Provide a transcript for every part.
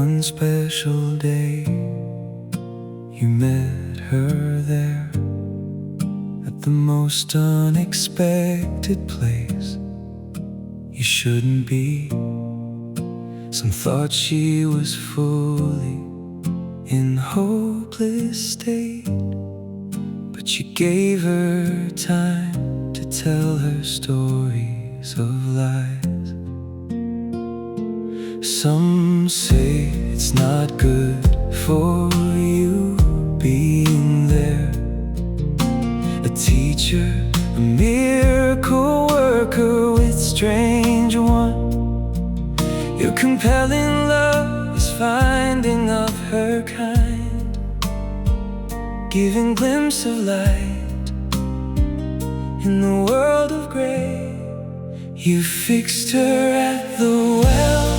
one special day, you met her there at the most unexpected place. You shouldn't be. Some thought she was fully in hopeless state, but you gave her time to tell her stories of lies. Some say it's not good for you being there, a teacher, a miracle worker with strange one. Your compelling love is finding of her kind, giving glimpse of light in the world of gray. You fixed her at the well,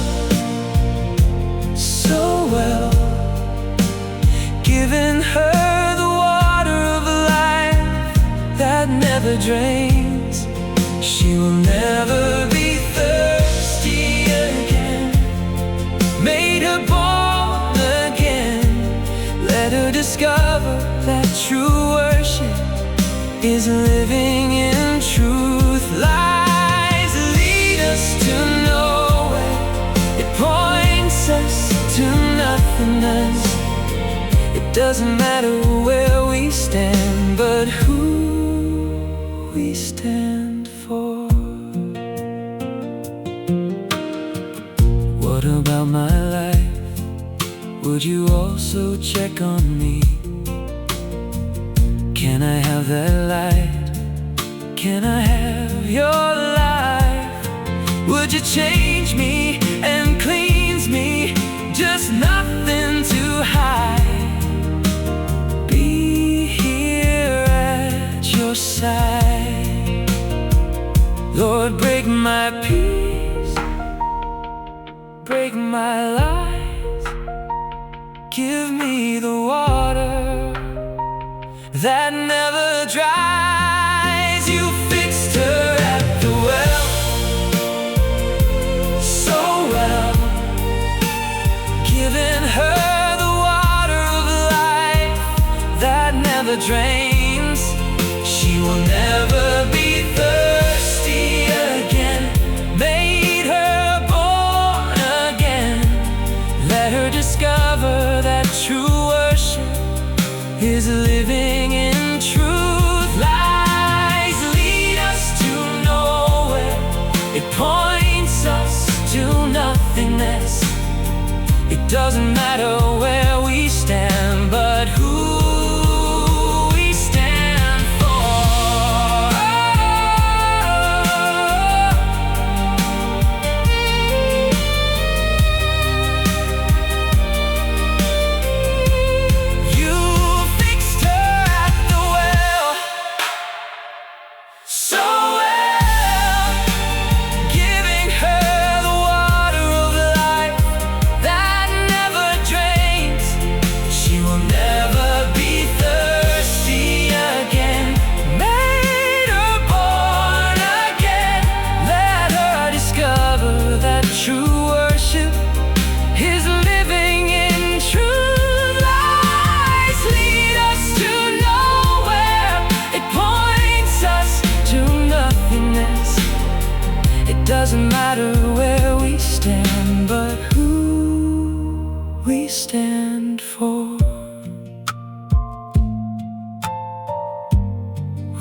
so well, giving her the water of life that never drains. She will never be thirsty again. Made her born again. Let her discover that true worship is living in truth. Lies lead us to nowhere. It points us to nothingness. It doesn't matter where we stand, but who we stand for. What about my life? Would you also check on me? Can I have that light? Can I have your life? Would you change me and cleanse me? Just nothing to hide. Be here at your side. Lord, break my peace, break my lies. Give me the water that never dries. You fixed her at the well, so well, giving her the water of life that never drains. She will never be thirsty again. Made her born again. Let her discover that true worship is living in truth. Lies lead us to nowhere. It points us to nothingness. It doesn't matter where we stand, but who we stand for. You fixed her at the well, so well, giving her the water of life that never drains. She will never be thirsty again. Made her born again. Let her discover that true worship is living in truth. Lies lead us to nowhere. It points us to nothingness. It doesn't matter where we stand, but who we stand for.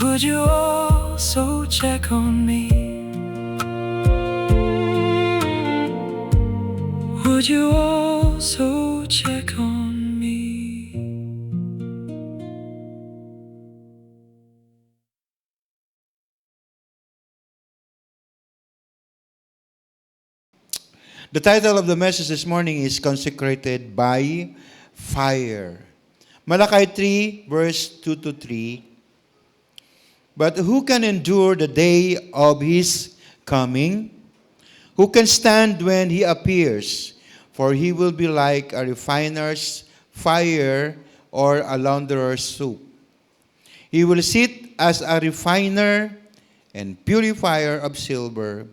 Would you also check on me? Would you also check on me? The title of the message this morning is Consecrated by Fire. Malachi 3, verse 2 to 3. But who can endure the day of his coming? Who can stand when he appears? For he will be like a refiner's fire or a launderer's soap. He will sit as a refiner and purifier of silver.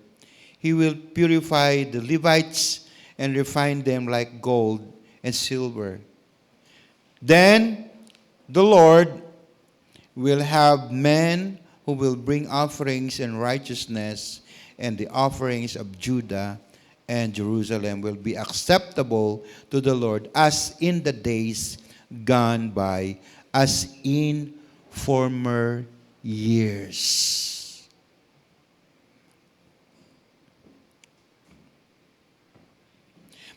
He will purify the Levites and refine them like gold and silver. Then the Lord will have men who will bring offerings in righteousness, and the offerings of Judah and Jerusalem will be acceptable to the Lord as in the days gone by, as in former years.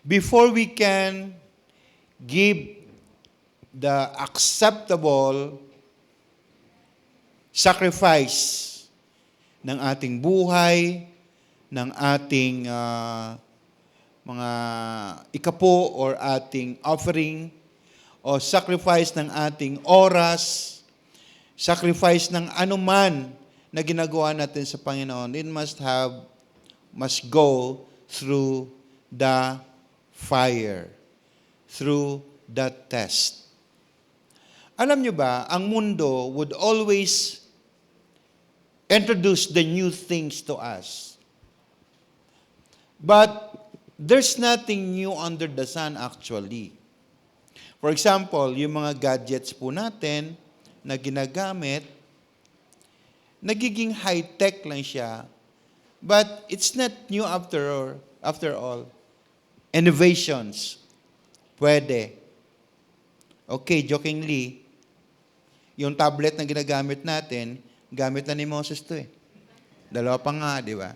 Before we can give the acceptable sacrifice ng ating buhay, ng ating mga ikapo or ating offering, o sacrifice ng ating oras, sacrifice ng anuman na ginagawa natin sa Panginoon, it must go through the fire, through the test. Alam nyo ba, ang mundo would always introduce the new things to us. But there's nothing new under the sun actually. For example, yung mga gadgets po natin na ginagamit, nagiging high-tech lang siya, but it's not new after all. Innovations, pwede. Okay, jokingly, yung tablet na ginagamit natin, gamit na ni Moses to eh. Dalawa pa nga, di ba?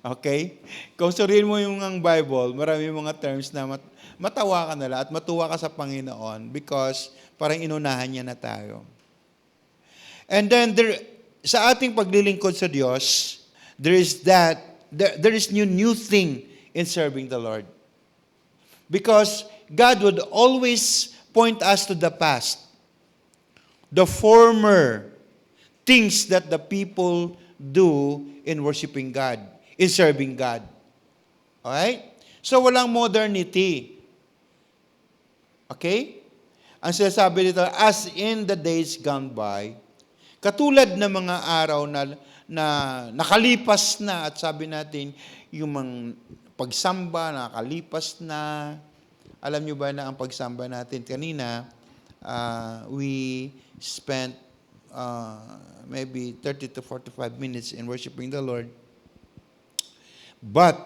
Okay? Kung suriin mo yung ang Bible, marami mga terms na matawa ka nila at matuwa ka sa Panginoon because parang inunahan niya na tayo. And then, sa ating paglilingkod sa Diyos, there is new thing in serving the Lord. Because God would always point us to the past. The former things that the people do in worshiping God, in serving God. Alright? So, walang modernity. Okay? Ang sinasabi dito, as in the days gone by, katulad ng mga araw na nakalipas na, at sabi natin, yung mga pagsamba nakalipas na. Alam nyo ba na ang pagsamba natin kanina, we spent maybe 30 to 45 minutes in worshiping the Lord. But,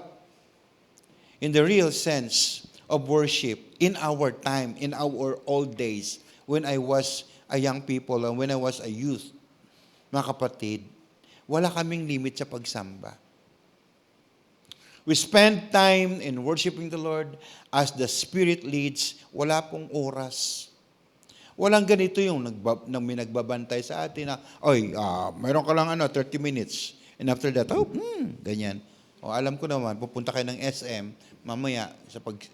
in the real sense of worship, in our time, in our old days, when I was a young people and when I was a youth, mga kapatid, wala kaming limit sa pagsamba. We spend time in worshiping the Lord as the Spirit leads. Wala pong oras. Walang ganito yung may nagbabantay sa atin na, mayroon ka lang 30 minutes. And after that, ganyan. O alam ko naman, pupunta kayo ng SM, mamaya,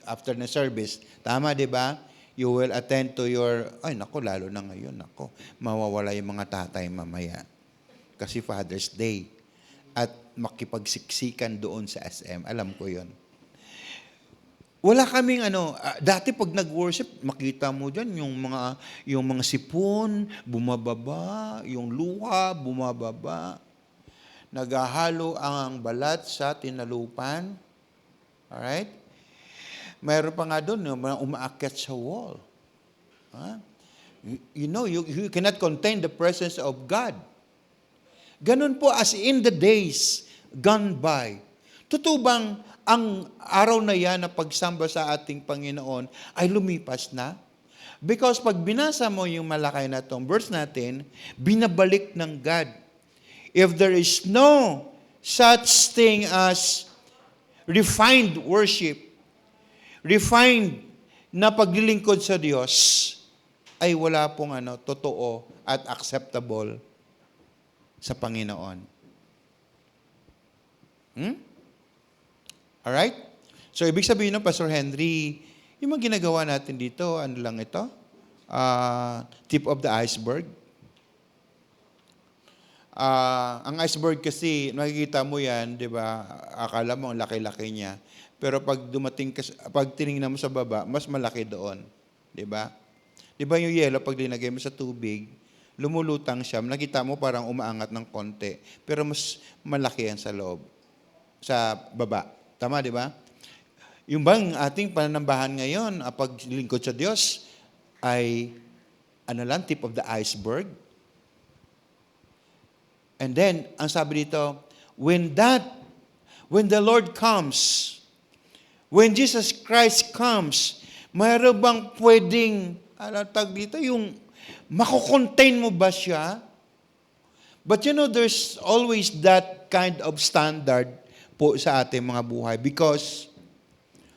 after the service, tama, di ba? You will attend to your, lalo na ngayon, mawawala yung mga tatay mamaya. Kasi Father's Day. At makipagsiksikan doon sa SM. Alam ko yon. Wala kaming dati pag nag-worship, makita mo dyan yung mga sipon, bumababa, yung luha, bumababa. Naghahalo ang balat sa tinalupan. Alright? Mayroon pa nga doon, mga umaakyat sa wall. You cannot contain the presence of God. Ganun po as in the days gone by. Totoo bang ang araw na yan na pagsamba sa ating Panginoon ay lumipas na? Because pag binasa mo yung malakay na itong verse natin, binabalik ng God. If there is no such thing as refined worship, refined na paglilingkod sa Diyos, ay wala pong totoo at acceptable sa Panginoon. Alright? So, ibig sabihin ng Pastor Henry, yung mga ginagawa natin dito, ano lang ito? Tip of the iceberg. Ang iceberg kasi, nakikita mo yan, di ba? Akala mo, ang laki-laki niya. Pero pag tinignan mo sa baba, mas malaki doon. Di ba? Di ba yung yelo, pag linagay mo sa tubig, lumulutang siya, nakita mo parang umaangat ng konti. Pero mas malaki yan sa loob, sa baba. Tama, di ba? Yung bang ating pananambahan ngayon, paglingkod sa Diyos, ay tip of the iceberg. And then, ang sabi dito, when the Lord comes, when Jesus Christ comes, mayroon bang pwedeng, dito, yung makukontain mo ba siya? But there's always that kind of standard po sa ating mga buhay. Because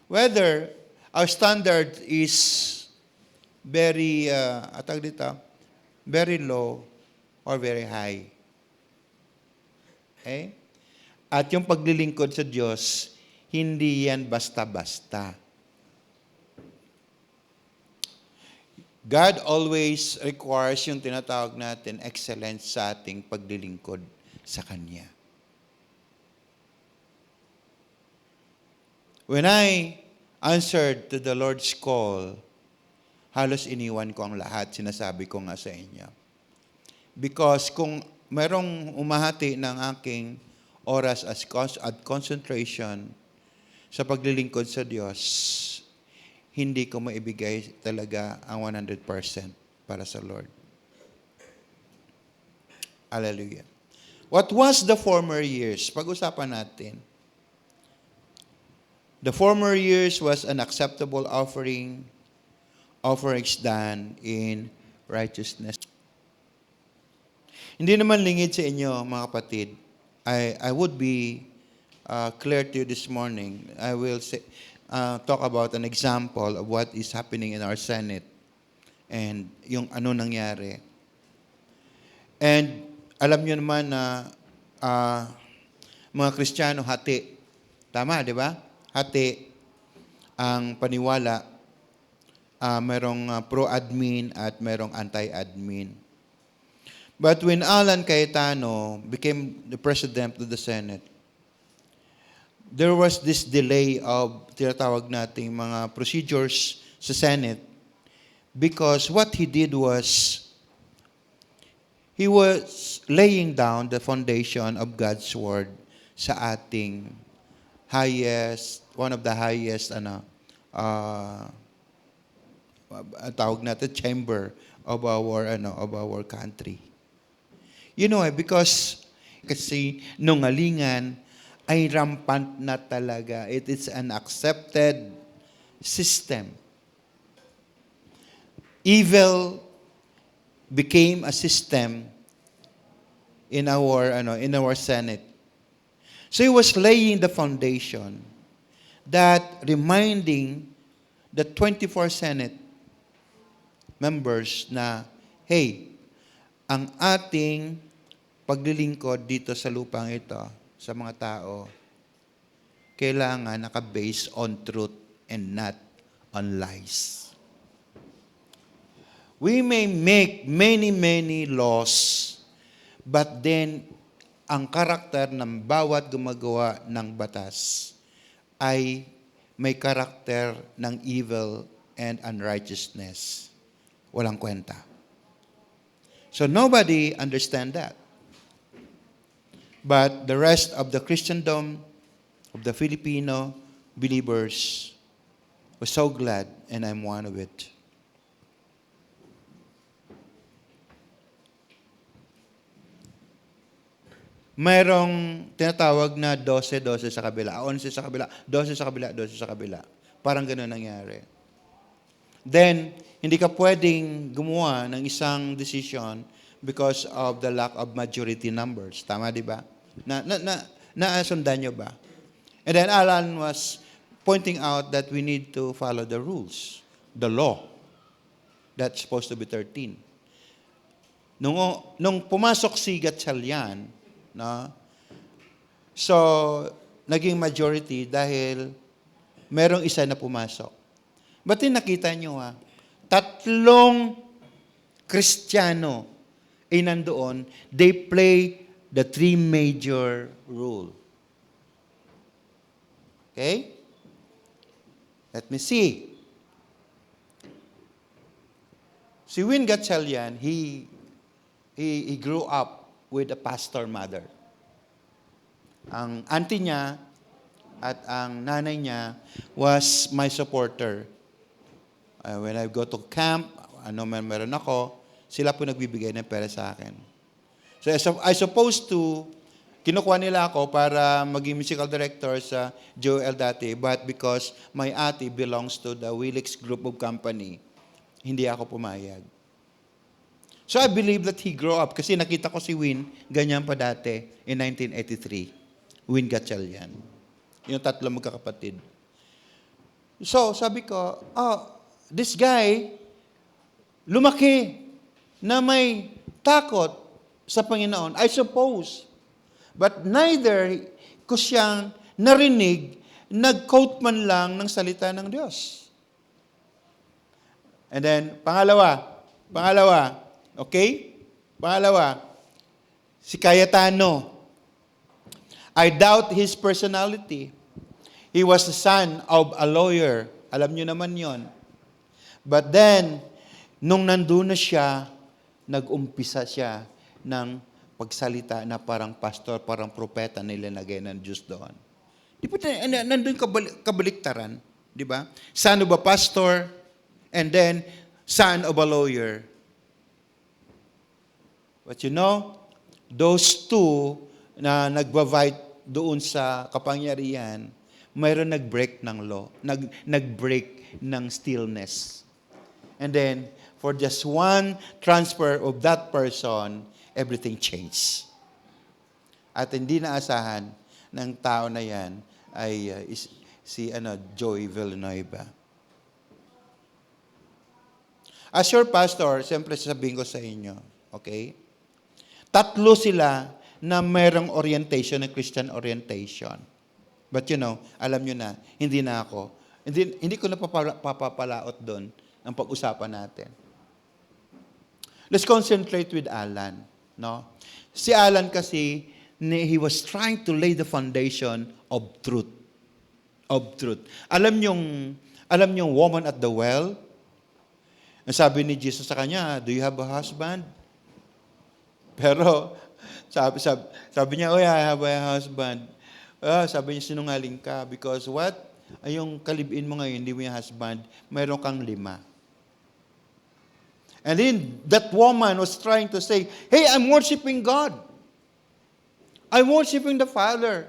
whether our standard is very, very low or very high. Okay? At yung paglilingkod sa Diyos, hindi yan basta-basta. God always requires yung tinatawag natin excellence sa ating paglilingkod sa Kanya. When I answered to the Lord's call, halos iniwan ko ang lahat, sinasabi ko nga sa inyo. Because kung merong umahati ng aking oras at concentration sa paglilingkod sa Diyos, hindi ko maibigay talaga ang 100% para sa Lord. Hallelujah. What was the former years? Pag-usapan natin. The former years was an acceptable offerings done in righteousness. Hindi naman lingid sa inyo, mga kapatid. I would be clear to you this morning. I will talk about an example of what is happening in our Senate and yung ano nangyari. And alam nyo naman na mga Kristiyano hati. Tama, di ba? Hati ang paniwala. Merong pro-admin at merong anti-admin. But when Alan Cayetano became the president of the Senate, there was this delay of tinatawag nating mga procedures sa Senate because what he did was he was laying down the foundation of God's Word sa ating one of the highest tawag natin chamber of our country. You know, because kasi nungalingan ay rampant na talaga. It is an accepted system. Evil became a system in our Senate. So he was laying the foundation that reminding the 24 Senate members na, hey, ang ating paglilingkod dito sa lupang ito, sa mga tao, kailangan naka-base on truth and not on lies. We may make many laws, but then ang karakter ng bawat gumagawa ng batas ay may karakter ng evil and unrighteousness. Walang kwenta. So nobody understand that. But the rest of the Christendom, of the Filipino believers, was so glad, and I'm one of it. Mayroong tinatawag na 12 sa kabila, 11 sa kabila, 12 sa kabila, 12 sa kabila. Parang gano'n nangyari. Then, hindi ka pwedeng gumawa ng isang decision because of the lack of majority numbers. Tama, di ba? Naasundan nyo ba? And then Alan was pointing out that we need to follow the rules, the law. That's supposed to be 13. Nung pumasok si Gatchalian, so naging majority dahil merong isa na pumasok. But din nakita nyo 3 Kristiyano ay nandoon, they play the 3 major rule. Okay? Let me see. Si Win Gatchalian, he grew up with a pastor mother. Ang auntie niya At ang nanay niya was my supporter. When I go to camp, ano man meron ako, sila po nagbibigay ng pera sa akin. So I supposed to, kinukuha nila ako para maging musical director sa Joel dati, but because my ate belongs to the Willix Group of Company, hindi ako pumayag. So I believe that he grew up, kasi nakita ko si Win, ganyan pa dati, in 1983. Win Gatchalian. Yung tatlo magkakapatid. So sabi ko, this guy, lumaki na may takot sa Panginoon, I suppose. But neither ko siyang narinig, nag-quote man lang ng salita ng Diyos. And then, pangalawa, okay? Pangalawa, si Cayetano. I doubt his personality. He was the son of a lawyer. Alam niyo naman yon. But then, nung nandun na siya, nag-umpisa siya ng pagsalita na parang pastor, parang propeta, nilalagay ng Diyos doon. Di ba nandun kabaliktaran? Di ba? Son of a pastor, and then son of a lawyer. But you know, those two na nagbavite doon sa kapangyarihan, mayroon nag-break ng law, nag-break ng stillness. And then, for just one transfer of that person, everything changed. At hindi naasahan ng tao na yan ay si Joey Villanueva. As your pastor, siyempre sasabihin ko sa inyo, okay? Tatlo sila na mayroong orientation, na Christian orientation. But you know, alam nyo na, hindi na ako. Hindi ko na papapalaot doon ang pag-usapan natin. Let's concentrate with Alan. No? Si Alan kasi, he was trying to lay the foundation of truth. Of truth. Alam yung woman at the well? Sabi ni Jesus sa kanya, do you have a husband? Pero, sabi niya, I have a husband. Sabi niya, sinungaling ka. Because what? Ay, yung kalibin mo ngayon, hindi mo yung husband, mayroon kang 5. And then, that woman was trying to say, hey, I'm worshiping God. I'm worshiping the Father.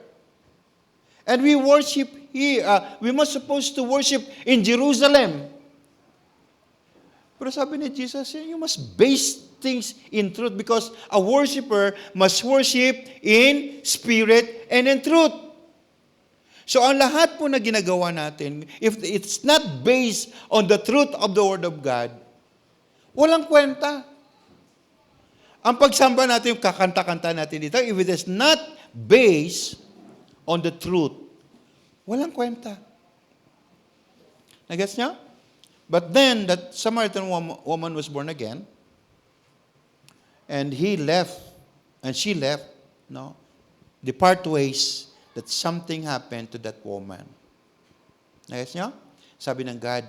And we worship here. We must supposed to worship in Jerusalem. Pero sabi ni Jesus, you must base things in truth because a worshiper must worship in spirit and in truth. So ang lahat po na ginagawa natin, if it's not based on the truth of the Word of God, walang kwenta. Ang pagsamba natin, yung kakanta-kanta natin dito, if it is not based on the truth, walang kwenta. Nagets niya? But then, that Samaritan woman was born again, and he left, and she left, no? Depart ways, that something happened to that woman. Nagets niya? Sabi ng God,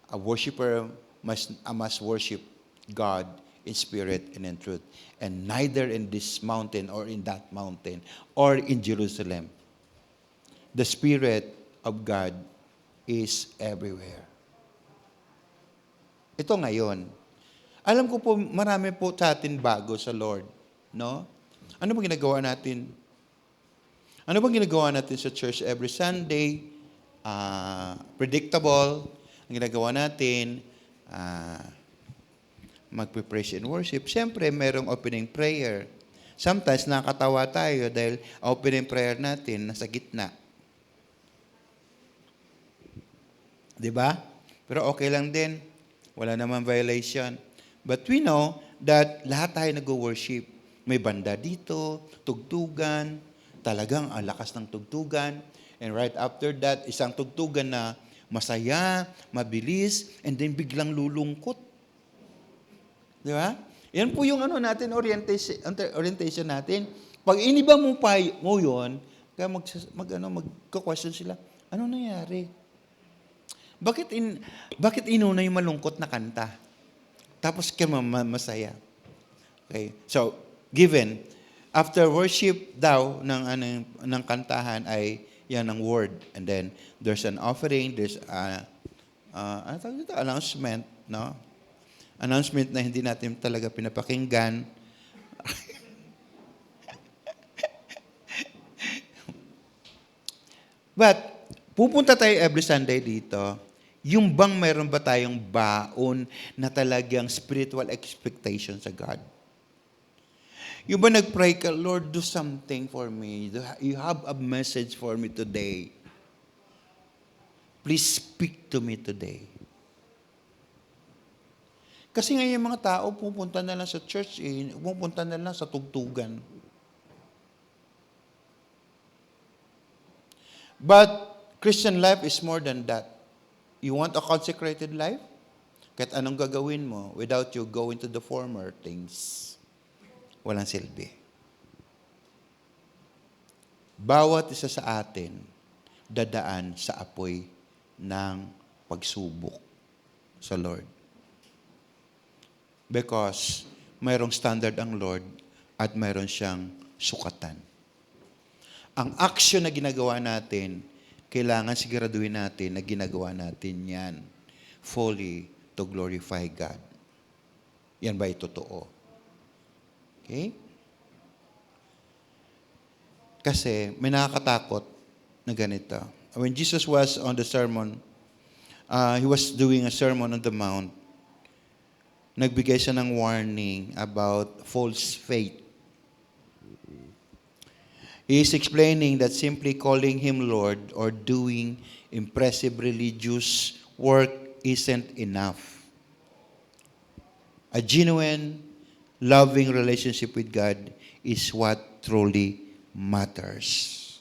a worshiper must worship God in spirit and in truth. And neither in this mountain or in that mountain or in Jerusalem. The Spirit of God is everywhere. Ito ngayon. Alam ko po, marami po sa atin bago sa Lord. No? Ano ba ginagawa natin? Ano ba ginagawa natin sa church every Sunday? Predictable. Ang ginagawa natin, magpe-praise and worship. Siyempre, merong opening prayer. Sometimes, nakakatawa tayo dahil opening prayer natin nasa gitna. Diba? Pero okay lang din. Wala naman violation. But we know that lahat tayo nag-worship. May banda dito, tugtugan, talagang ang lakas ng tugtugan. And right after that, isang tugtugan na masaya, mabilis, and then biglang lulungkot. Di ba? Yan po yung orientation natin. Pag iniba mo yun, kaya magko-question sila, ano nangyari? Bakit inuna yung malungkot na kanta? Tapos masaya. Okay. So, given, after worship daw ng kantahan ay Yan ang word. And then, there's an offering, there's ano tawag dito? Announcement, no? Announcement na hindi natin talaga pinapakinggan. But, pupunta tayo every Sunday dito. Yung bang mayroon ba tayong baon na talagang spiritual expectation sa God? Yung ba nag-pray ka, Lord, do something for me. You have a message for me today. Please speak to me today. Kasi ngayon yung mga tao, pupunta na lang sa church, pupunta na lang sa tugtugan. But Christian life is more than that. You want a consecrated life? Kahit anong gagawin mo, without you going to the former things, walang silbi. Bawat isa sa atin, dadaan sa apoy ng pagsubok sa Lord. Because mayroong standard ang Lord at mayroon siyang sukatan. Ang action na ginagawa natin, kailangan siguraduhin natin na ginagawa natin yan fully to glorify God. Yan ba ay totoo? Okay? Kasi may nakakatakot na ganito. When Jesus was on the sermon, he was doing a sermon on the mount, nagbigay siya ng warning about false faith. He is explaining that simply calling Him Lord or doing impressive religious work isn't enough. A genuine, loving relationship with God is what truly matters.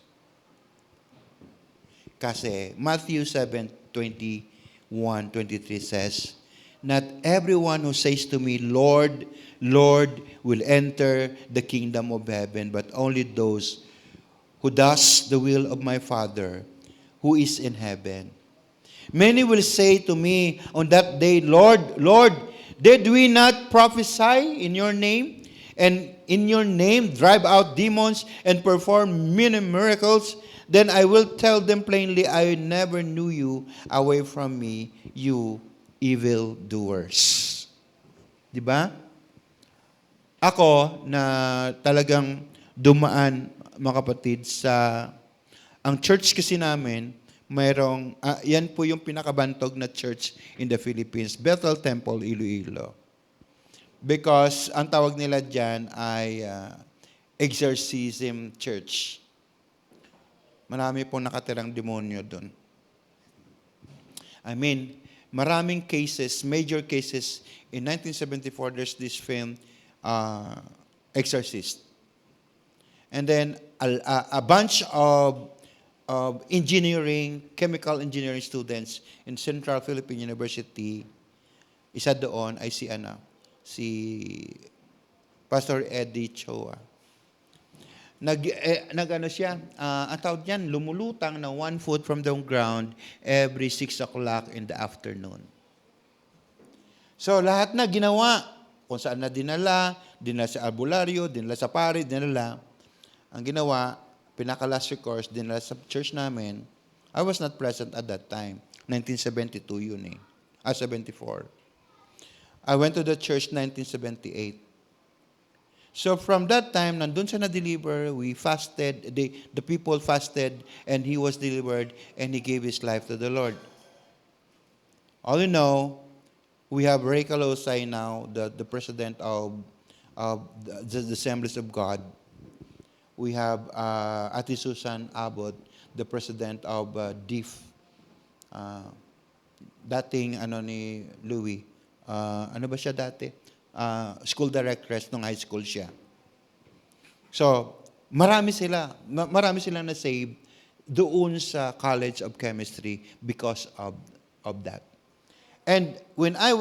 Kasi Matthew 7:21-23 says, "Not everyone who says to me, Lord, Lord, will enter the kingdom of heaven, but only those who does the will of my Father who is in heaven. Many will say to me on that day, Lord, Lord, did we not prophesy in your name, and in your name drive out demons and perform many miracles? Then I will tell them plainly, I never knew you. Away from me, you evildoers." Diba? Ako na talagang dumaan, mga kapatid, sa ang church kasi namin, mayroong, yan po yung pinakabantog na church in the Philippines, Bethel Temple, Iloilo. Because ang tawag nila dyan ay exorcism church. Marami pong nakatirang demonyo doon. I mean, maraming cases, major cases. In 1974, there's this film, Exorcist. And then a bunch of engineering, chemical engineering students in Central Philippine University, isa doon ay si Pastor Eddie Choa. Nag-ano siya, ang tawag niyan, lumulutang na 1 foot from the ground every 6 o'clock in the afternoon. So lahat na ginawa, kung saan na dinala sa albularyo, dinala sa pari, dinala. Ang ginawa, pinaka-last recourse, dinala sa church namin. I was not present at that time. 1972 yun 74. I went to the church 1978. So from that time, nandun siya na-deliver, we fasted, the people fasted, and he was delivered, and he gave his life to the Lord. All you know, we have Ray Calosay now, the president of the Assemblies of God. We have Ate Susan Abbott, the president of DIF. Dating ni Louie. Ano ba siya dati? School directress nung high school siya. So, marami silang na-save doon sa College of Chemistry because of that. And when I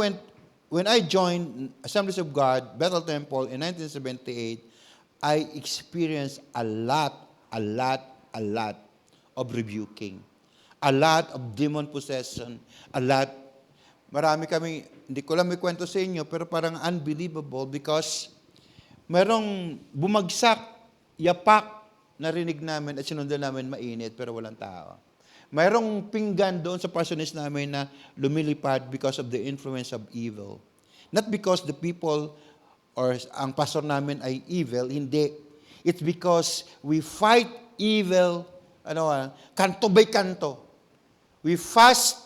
joined Assemblies of God, Bethel Temple in 1978, I experienced a lot of rebuking. A lot of demon possession. Marami kami, hindi ko lang may kwento sa inyo, pero parang unbelievable because merong bumagsak, yapak, narinig namin at sinundan namin mainit pero walang tao. Mayroong pinggan doon sa parsonage namin na lumilipad because of the influence of evil. Not because the people or ang pastor namin ay evil, hindi. It's because we fight evil, kanto by kanto. We fast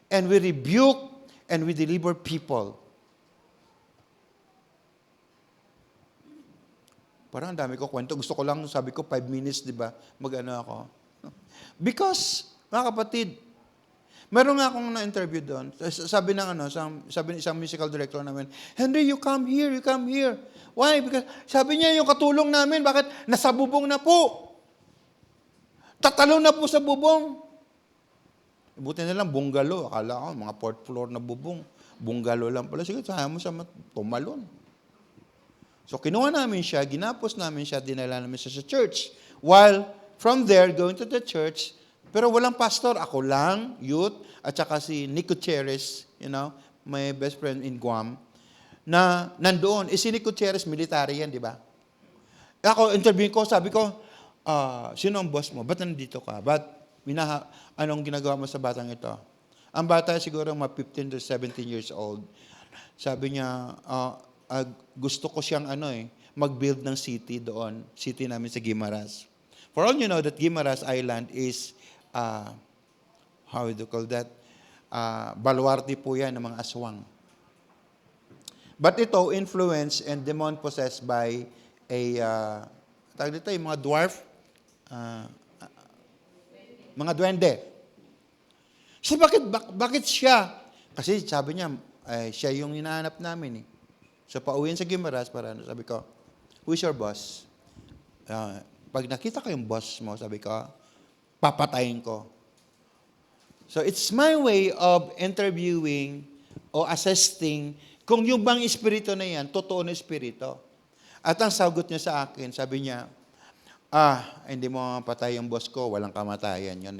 and we rebuke and we deliver people. Parang ang dami ko kwento. Gusto ko lang, sabi ko, 5 minutes, di ba? Mag-ano ako. Because, mga kapatid, meron nga akong na-interview doon. Sabi ng isang musical director namin, Henry, you come here. Why? Because, sabi niya, yung katulong namin, bakit? Nasa bubong na po. Tatalon na po sa bubong. Buti na lang, bungalo. Akala ko, mga 4th floor na bubong. Bungalo lang pala. Sige, sabi mo sa tumalon. So, kinuha namin siya, ginapos namin siya, dinala namin siya sa church. While, from there, going to the church, pero walang pastor. Ako lang, youth, at saka si Nick Gutierrez, my best friend in Guam, na nandoon. Si Nick Gutierrez, military yan, di ba? Ako, interviewin ko, sabi ko, sino ang boss mo? Ba't nandito ka? Anong ginagawa mo sa batang ito? Ang bata siguro mga 15 to 17 years old. Sabi niya, gusto ko siyang mag-build ng city doon. City namin sa Guimaras. For all you know that Guimaras Island is, how do you call that? Baluarte po yan ng mga aswang. But ito, influenced and demon-possessed by yung mga dwarf, mga duwende. So bakit siya? Kasi sabi niya, siya yung hinahanap namin So, pauwiin sa Guimaras para sabi ko, who's your boss? Pag nakita ko yung boss mo, sabi ko, papatayin ko. So, it's my way of interviewing o assessing kung yung bang espiritu na yan, totoo na espiritu. At ang sagot niya sa akin, sabi niya, hindi mo mapatay yung boss ko, walang kamatayan yun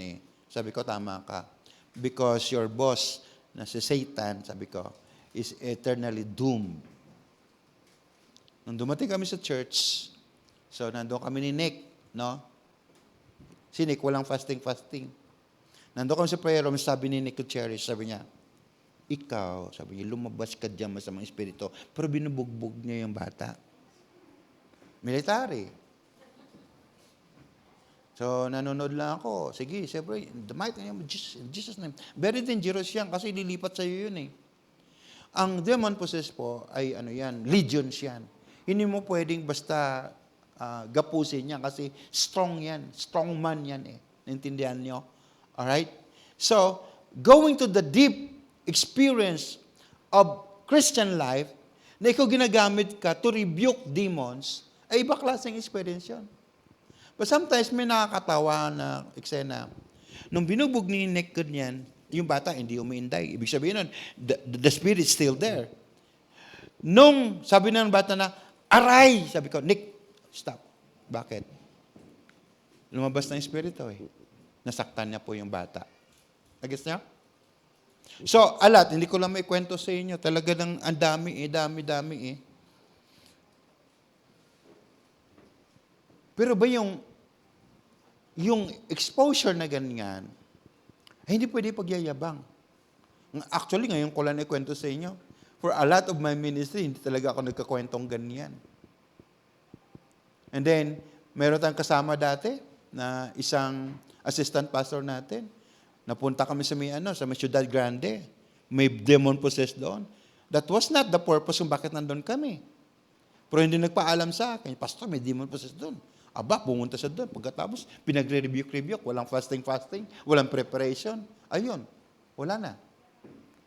Sabi ko, tama ka. Because your boss, na si Satan, sabi ko, is eternally doomed. Nung dumating kami sa church, so nandoon kami ni Nick, Si Nick, walang fasting. Nandoon kami sa prayer room, sabi ni Nick Gutierrez, sabi niya, ikaw, sabi niya, lumabas ka dyan sa mga espiritu, pero binubugbog niya yung bata. Military. So, nanonood lang ako. Sige, siyempre, the mighty name of Jesus' name. Very dangerous yan kasi lilipat sa'yo yun Ang demon-possessed po ay legions yan. Hindi mo pwedeng basta gapusin yan kasi strong yan. Strong man yan Naintindihan nyo? Alright? So, going to the deep experience of Christian life, na ikaw ginagamit ka to rebuke demons, ay iba klaseng experience yun. But sometimes may nakakatawa na eksena. Nung binubog ni Nick ganyan, yung bata hindi umiinday. Ibig sabihin nun, the spirit's still there. Nung sabi ng bata na, aray! Sabi ko, Nick, stop. Bakit? Lumabas na yung spirito Nasaktan niya po yung bata. Nagets niya? So, hindi ko lang may kwento sa inyo. Talaga ng ang dami dami. Pero ba yung exposure na ganyan, hindi pwede pagyayabang. Actually, ngayon ko lang ikwento sa inyo. For a lot of my ministry, hindi talaga ako nagkakwentong ganyan. And then, meron tayong kasama dati na isang assistant pastor natin. Napunta kami sa may Ciudad Grande. May demon possessed doon. That was not the purpose kung bakit nandun kami. Pero hindi nagpaalam sa akin, Pastor, may demon possessed doon. Pumunta siya doon. Pagkatapos, pinagre-rebuke. Walang fasting, walang preparation. Ayun, wala na.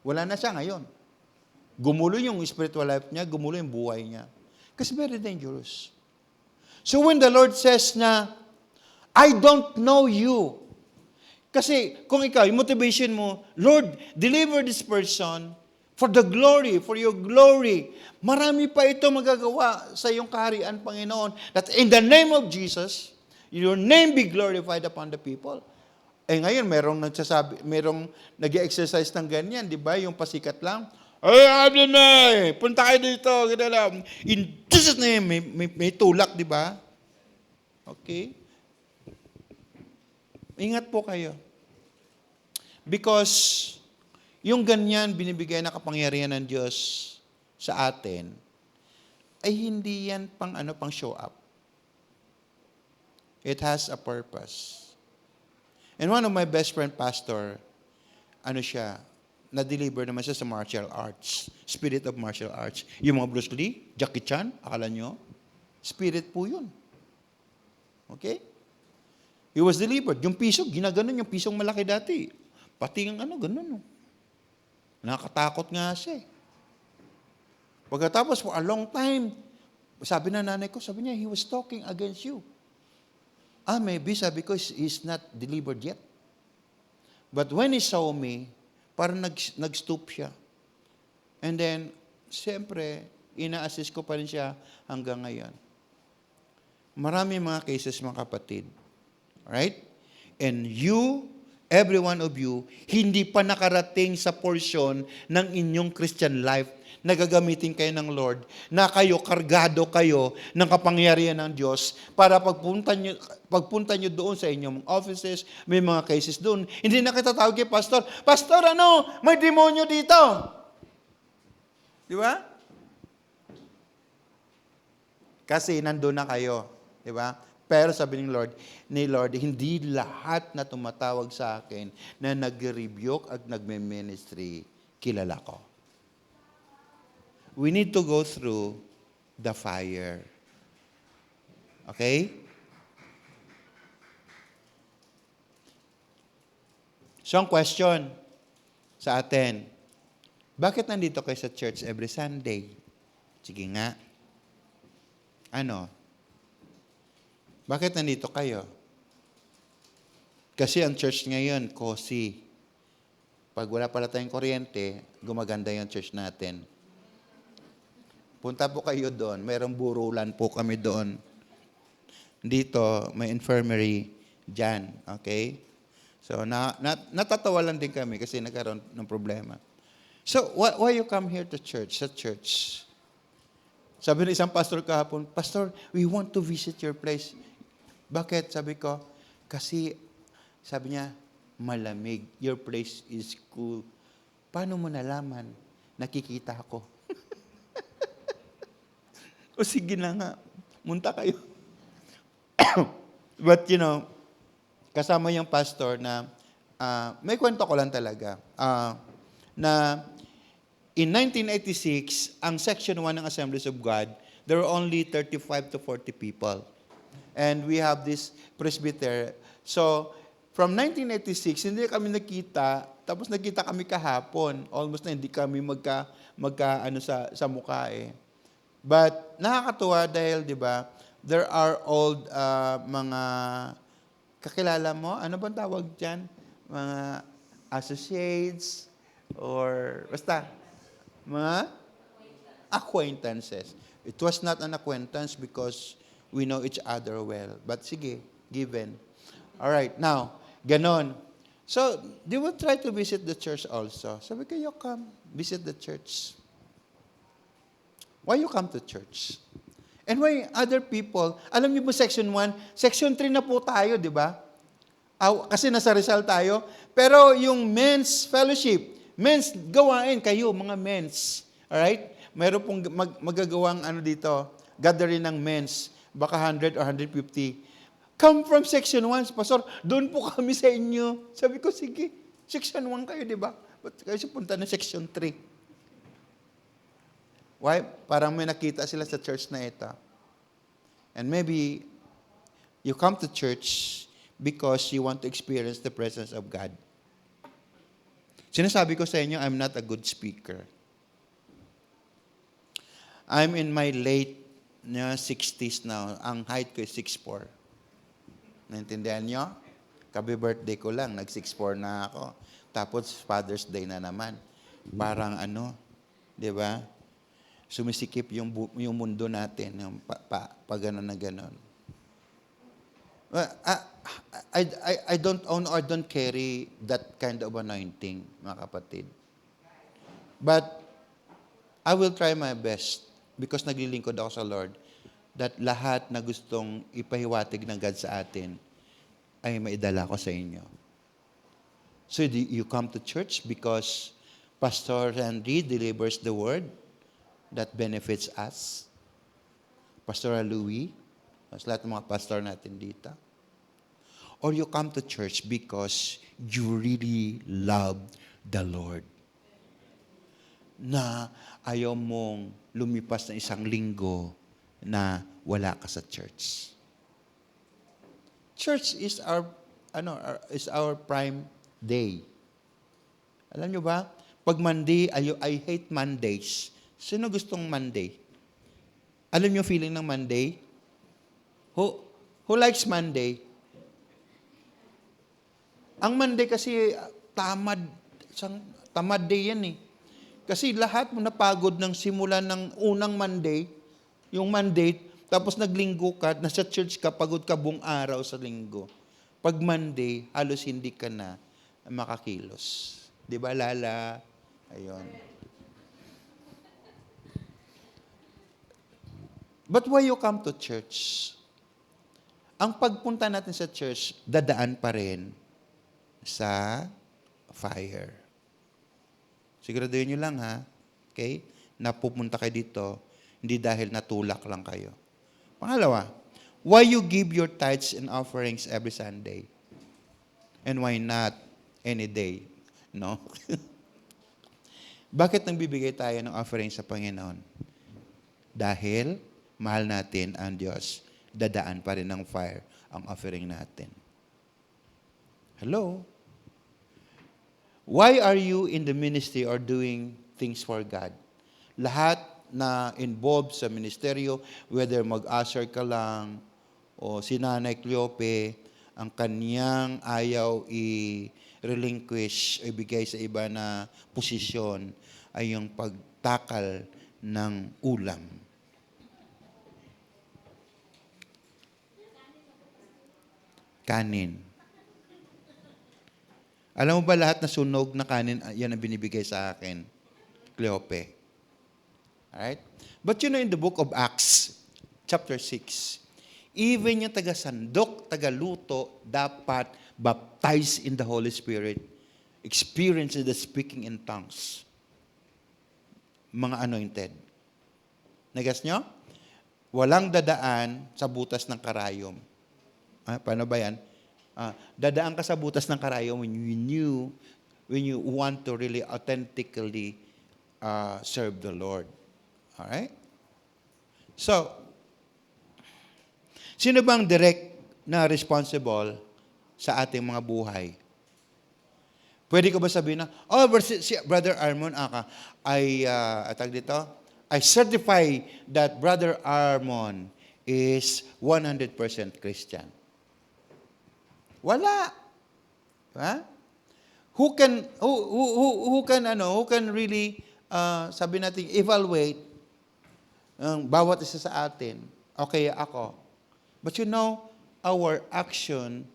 Wala na siya ngayon. Gumulo yung spiritual life niya, gumulo yung buhay niya. Kasi very dangerous. So when the Lord says na, I don't know you. Kasi kung ikaw, yung motivation mo, Lord, deliver this person for the glory, for your glory. Marami pa ito magagawa sa iyong kaharian, Panginoon. That in the name of Jesus, your name be glorified upon the people. Ngayon, merong nag-exercise ng ganyan, di ba? Yung pasikat lang. Ay, Adonai, punta kayo dito. In Jesus' name, may tulak, di ba? Okay? Ingat po kayo. Because yung ganyan binibigay na kapangyarihan ng Diyos sa atin, ay hindi yan pang show up. It has a purpose. And one of my best friend pastor, na-deliver naman siya sa martial arts. Spirit of martial arts. Yung mga Bruce Lee, Jackie Chan, akala nyo, spirit po yun. Okay? He was delivered. Yung piso, ginaganon yung pisong malaki dati. Pati yung ganun. Nakakatakot nga siya. Pagkatapos for a long time, sabi na nanay ko, sabi niya, he was talking against you. Maybe, sabi ko, he's not delivered yet. But when he saw me, parang nag-stoop siya. And then, siyempre, ina-assist ko pa rin siya hanggang ngayon. Marami mga cases, mga kapatid. Right? And you, every one of you, hindi pa nakarating sa portion ng inyong Christian life na gagamitin kayo ng Lord, na kayo, kargado kayo ng kapangyarihan ng Diyos para pagpunta nyo doon sa inyong offices, may mga cases doon. Hindi na kita tawag kay pastor, Pastor, may demonyo dito. Di ba? Kasi nandun na kayo. Di ba? Pero sabi ni Lord, hindi lahat na tumatawag sa akin na nag-rebuke at nagme-ministry, kilala ko. We need to go through the fire. Okay? So, ang question sa atin, bakit nandito kayo sa church every Sunday? Sige nga. Bakit nandito kayo? Kasi ang church ngayon, cozy. Pag wala pala tayong kuryente, gumaganda yung church natin. Punta po kayo doon. Mayroong burulan po kami doon. Dito, may infirmary dyan. Okay? So, natatawa lang din kami kasi nagkaroon ng problema. So, why you come here to church? Sa church. Sabi ng isang pastor kahapon, Pastor, we want to visit your place. Bakit? Sabi ko, kasi, sabi niya, malamig. Your place is cool. Paano mo nalaman? Nakikita ako. O sige na nga, munta kayo. But kasama yung pastor na, may kwento ko lang talaga, na in 1986, ang Section 1 ng Assemblies of God, there were only 35 to 40 people. And we have this presbyter. So, from 1986, hindi kami nakita, tapos nakita kami kahapon. Almost na hindi kami sa mukha eh. But nakakatuwa dahil, di ba, there are old mga kakilala mo, ano bang tawag dyan? Mga associates or basta, mga acquaintances. It was not an acquaintance because we know each other well. But sige, given. All right, now, ganon. So, they will try to visit the church also. Sabi ko, you come, visit the church. Why you come to church? And why other people, alam niyo po section 1, section 3 na po tayo, di ba? Kasi nasa Rizal tayo. Pero yung men's fellowship, men's gawain kayo, mga men's. Alright? Meron pong magagawang dito, gathering ng men's, baka 100 or 150. Come from section 1, Pastor, doon po kami sa inyo. Sabi ko, sige, section 1 kayo, di ba? Ba't kayo punta na section 3? Why? Parang may nakita sila sa church na ito. And maybe you come to church because you want to experience the presence of God. Sinasabi ko sa inyo, I'm not a good speaker. I'm in my late 60s now. Ang height ko is 6'4". Naintindihan nyo? Kabi-birthday ko lang, nag-6'4" na ako. Tapos Father's Day na naman. Parang di ba? Sumisikip yung mundo natin, yung gano'n na gano'n. I don't own or don't carry that kind of anointing, mga kapatid. But I will try my best because naglilingkod ako sa Lord that lahat na gustong ipahiwatig ng God sa atin, ay maidala ko sa inyo. So you come to church because Pastor Henry delivers the word that benefits us. Pastor Louis, mas lahat ng mga pastor natin dito. Or you come to church because you really love the Lord. Na ayaw mong lumipas na isang linggo na wala ka sa church. Church is our prime day. Alam nyo ba? Pag Monday, I hate Mondays. Sino gustong Monday? Alam nyo feeling ng Monday? Who likes Monday? Ang Monday kasi tamad day yan eh. Kasi lahat mo napagod ng simula ng unang Monday, yung Monday, tapos naglinggo ka, nasa church ka, pagod ka buong araw sa linggo. Pag Monday, halos hindi ka na makakilos. Di ba, Lala? Ayun. But why you come to church? Ang pagpunta natin sa church, dadaan pa rin sa fire. Siguraduhin nyo lang ha, okay? Napupunta kayo dito, hindi dahil natulak lang kayo. Pangalawa, why you give your tithes and offerings every Sunday? And why not any day? No? Bakit nagbibigay tayo ng offering sa Panginoon? Dahil mahal natin ang Diyos. Dadaan pa rin ng fire ang offering natin. Hello? Why are you in the ministry or doing things for God? Lahat na involved sa ministeryo, whether mag-usher ka lang o si Nanay Cleope, ang kanyang ayaw i-relinquish, ibigay sa iba na posisyon ay yung pagtakal ng ulam. Kanin. Alam mo ba lahat na sunog na kanin, yan ang binibigay sa akin, Cleope. Alright? But you know, in the book of Acts, chapter 6, even yung taga-sandok, taga-luto, dapat baptized in the Holy Spirit, experience the speaking in tongues. Mga anointed. Nagas nyo? Walang dadaan sa butas ng karayom. Paano ba yan? Dadaan ka sa butas ng karayom when you want to really authentically serve the Lord. Alright? So, sino bang direct na responsible sa ating mga buhay? Pwede ko ba sabihin na, si Brother Armon, I certify that Brother Armon is 100% Christian. Wala. Ha? Who can really sabi natin evaluate bawat isa sa atin? Okay, ako. But you know, our action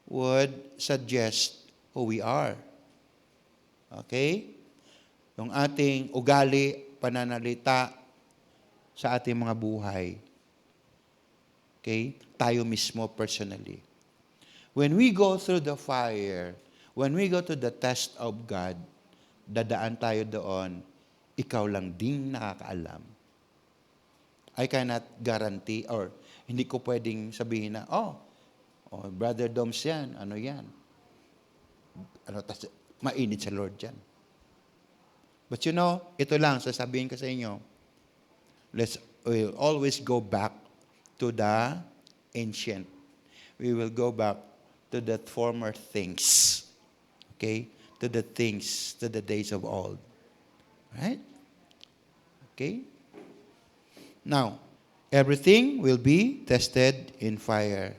would suggest who we are. Okay? Yung ating ugali, pananalita sa ating mga buhay. Okay? Tayo mismo personally. When we go through the fire, when we go to the test of God, dadaan tayo doon, ikaw lang ding nakakaalam. I cannot guarantee or hindi ko pwedeng sabihin na, Brother Doms yan, ano yan? Mainit sa Lord yan. But you know, ito lang, sasabihin ko sa inyo, we'll always go back to the ancient. We will go back to the former things. Okay? To the things, to the days of old. Right? Okay? Now, everything will be tested in fire.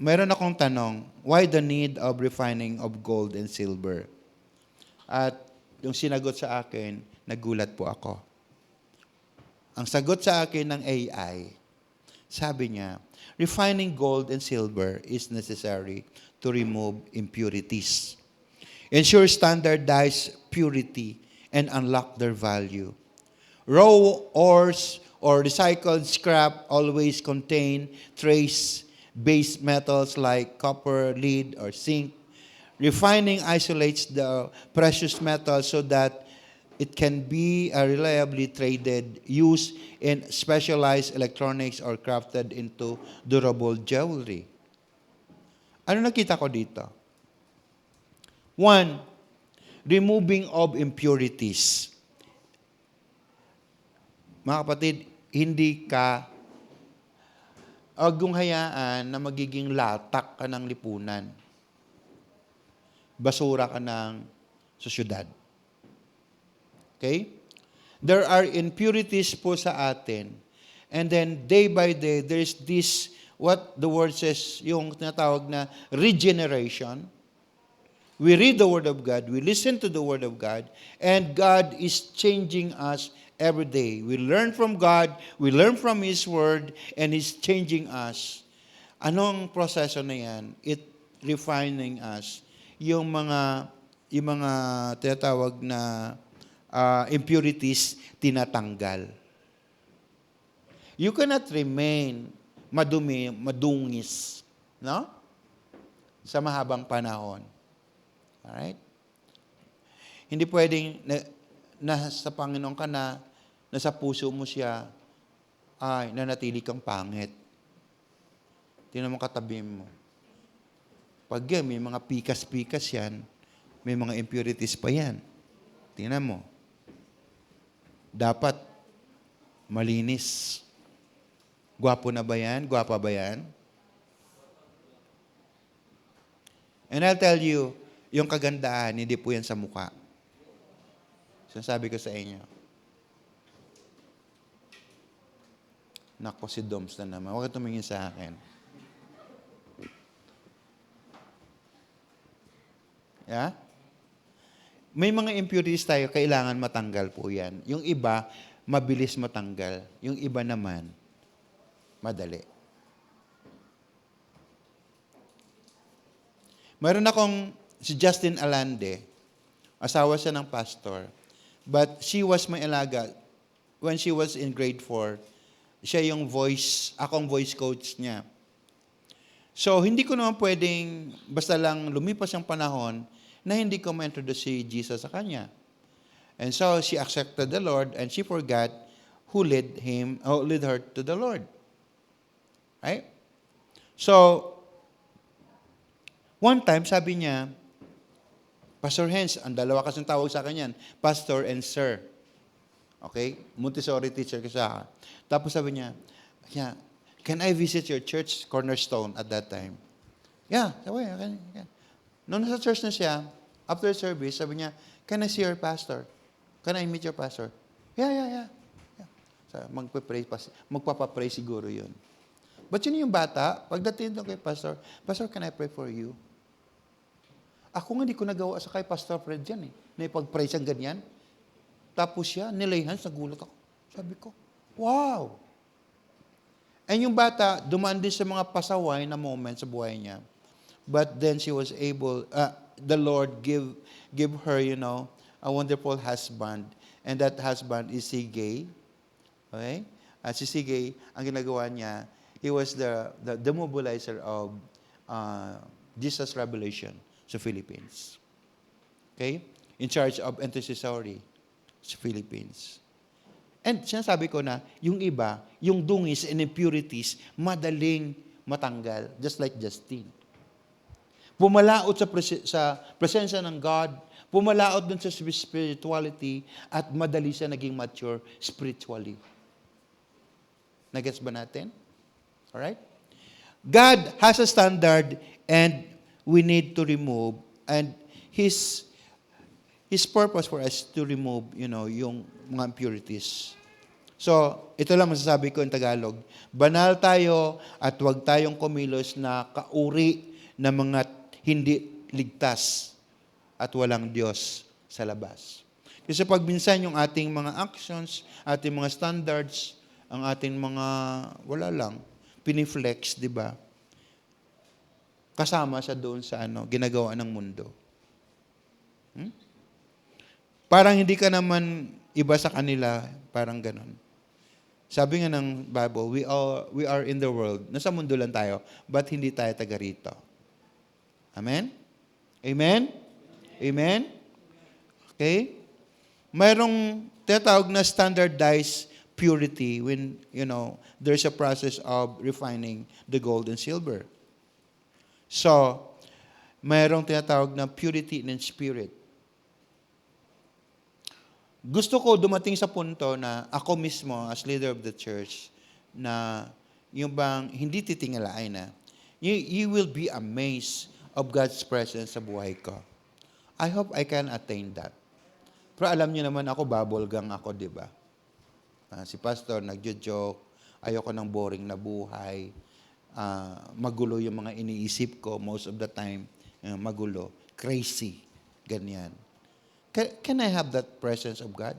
Meron akong tanong, why the need of refining of gold and silver? At yung sinagot sa akin, nagulat po ako. Ang sagot sa akin ng AI, sabi niya, refining gold and silver is necessary to remove impurities, ensure standardized purity, and unlock their value. Raw ores or recycled scrap always contain trace base metals like copper, lead, or zinc. Refining isolates the precious metal so that it can be reliably traded, used in specialized electronics, or crafted into durable jewelry. Ano nakita ko dito? One, removing of impurities. Mga kapatid, hindi ka agong hayaan na magiging latak ka ng lipunan. Basura ka ng sa syudad. Okay? There are impurities po sa atin. And then, day by day, there is this, what the word says, yung tinatawag na regeneration. We read the Word of God, we listen to the Word of God, and God is changing us every day. We learn from God, we learn from His Word, and He's changing us. Anong proseso na yan? It refining us. Yung mga tinatawag na impurities, tinatanggal. You cannot remain madumi, madungis, no? Sa mahabang panahon. Alright? Hindi pwedeng nasa Panginoon ka na, nasa puso mo siya, ay, nanatili kang pangit. Tingnan mo katabi mo. Pag yan, may mga pikas-pikas yan, may mga impurities pa yan. Tingnan mo. Dapat malinis. Gwapo na ba yan? Gwapa ba yan? And I'll tell you, yung kagandaan, hindi po yan sa mukha. Sinasabi ko sa inyo. Nako, si Doms na naman. Huwag ka tumingin sa akin. Yeah? May mga impurities tayo, kailangan matanggal po yan. Yung iba, mabilis matanggal. Yung iba naman, madali. Mayroon akong si Justin Alande, asawa siya ng pastor, but she was my alaga. When she was in grade 4, siya yung akong voice coach niya. So, hindi ko naman pwedeng, basta lang lumipas ang panahon, na hindi ko ma-introduce si Jesus sa kanya. And so, she accepted the Lord, and she forgot who led her to the Lord. Right? So, one time, sabi niya, Pastor Hens, ang dalawa kasing tawag sa kanya, Pastor and Sir. Okay? Montessori teacher ka sa akin. Tapos sabi niya, can I visit your church, Cornerstone, at that time? Yeah, sabi niya. Yeah. Nung nasa church na siya, after service, sabi niya, can I see your pastor? Can I meet your pastor? Yeah. So, magpapapray siguro yun. But yun yung bata, pagdating doon kay Pastor, Pastor, can I pray for you? Ako nga, hindi ko nagawa sa kay Pastor Fred yan eh. Na ipag-pray siyang ganyan. Tapos siya, nilay hands, nagulat ako. Sabi ko, wow! And yung bata, dumaan din sa mga pasaway na moments sa buhay niya. But then she was able, the Lord give her, a wonderful husband. And that husband is si Gay. Okay? At si Gay, ang ginagawa niya, he was the mobilizer of Jesus Revelation sa Philippines. Okay? In charge of intercessory sa Philippines. And sinasabi ko na, yung iba, yung dungis and impurities, madaling matanggal. Just like Justine. Pumalaot sa presensya ng God, pumalaot dun sa spirituality, at madali siya naging mature spiritually. Nagets ba natin? Alright? God has a standard and we need to remove, and His purpose for us to remove, yung mga impurities. So, ito lang masasabi ko in Tagalog. Banal tayo at huwag tayong kumilos na kauri ng mga hindi ligtas at walang Diyos sa labas. Kasi pag minsan yung ating mga actions, ating mga standards, ang ating mga, wala lang, piniflex, di ba? Kasama siya doon sa ginagawa ng mundo. Parang hindi ka naman iba sa kanila, parang ganon. Sabi nga ng Bible, we are in the world. Nasa mundo lang tayo, but hindi tayo taga rito. Amen? Amen? Amen? Okay? Mayroong tinatawag na standardized purity when, there's a process of refining the gold and silver. So, mayroong tinatawag na purity in spirit. Gusto ko dumating sa punto na ako mismo as leader of the church na yung bang hindi titingalain na you will be amazed of God's presence sa buhay ko. I hope I can attain that. Pero alam niyo naman ako, bubble gang ako, di ba? Si pastor, nagjo-joke, ayoko ng boring na buhay, magulo yung mga iniisip ko most of the time, magulo, crazy, ganyan. Can I have that presence of God?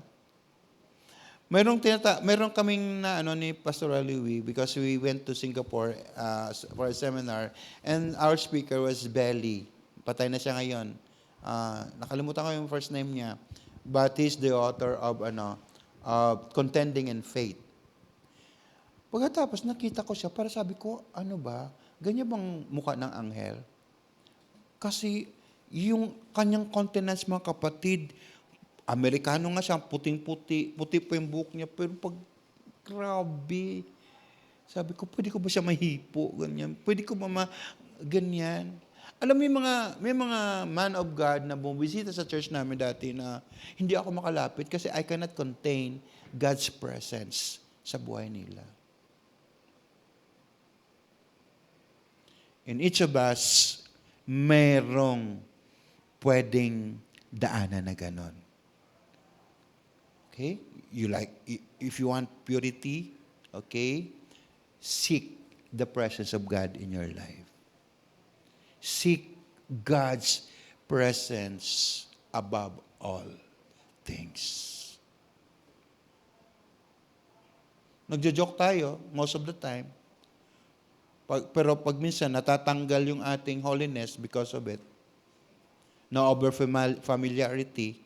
Meron kaming na ni Pastor Aliwi because we went to Singapore for a seminar and our speaker was Belly. Patay na siya ngayon. Nakalimutan ko yung first name niya. But he's the author of Contending in Faith. Pagkatapos nakita ko siya, para sabi ko, ano ba? Ganyan bang mukha ng anghel? Kasi yung kanyang countenance, mga kapatid, Amerikano nga siya, puting-puti, puti pa yung buhok niya, pero grabe. Sabi ko, pwede ko ba siya mahipo? Ganyan. Pwede ko ba ganyan? Alam mo, may mga man of God na bumibisita sa church namin dati na hindi ako makalapit kasi I cannot contain God's presence sa buhay nila. In each of us, merong pwedeng daanan na ganon. Okay? If you want purity, okay, seek the presence of God in your life. Seek God's presence above all things. Nagjo-joke tayo most of the time. Pero pag minsan natatanggal yung ating holiness because of it. No over familiarity.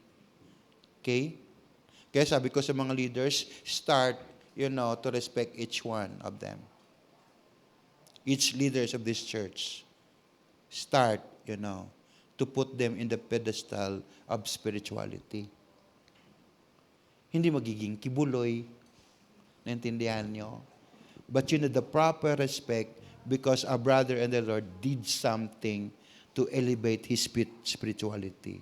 Okay? Kaya sabi ko sa mga leaders, start, to respect each one of them. Each leaders of this church. Start, to put them in the pedestal of spirituality. Hindi magiging kibuloy. Naintindihan nyo? But the proper respect because our brother and the Lord did something to elevate his spirituality.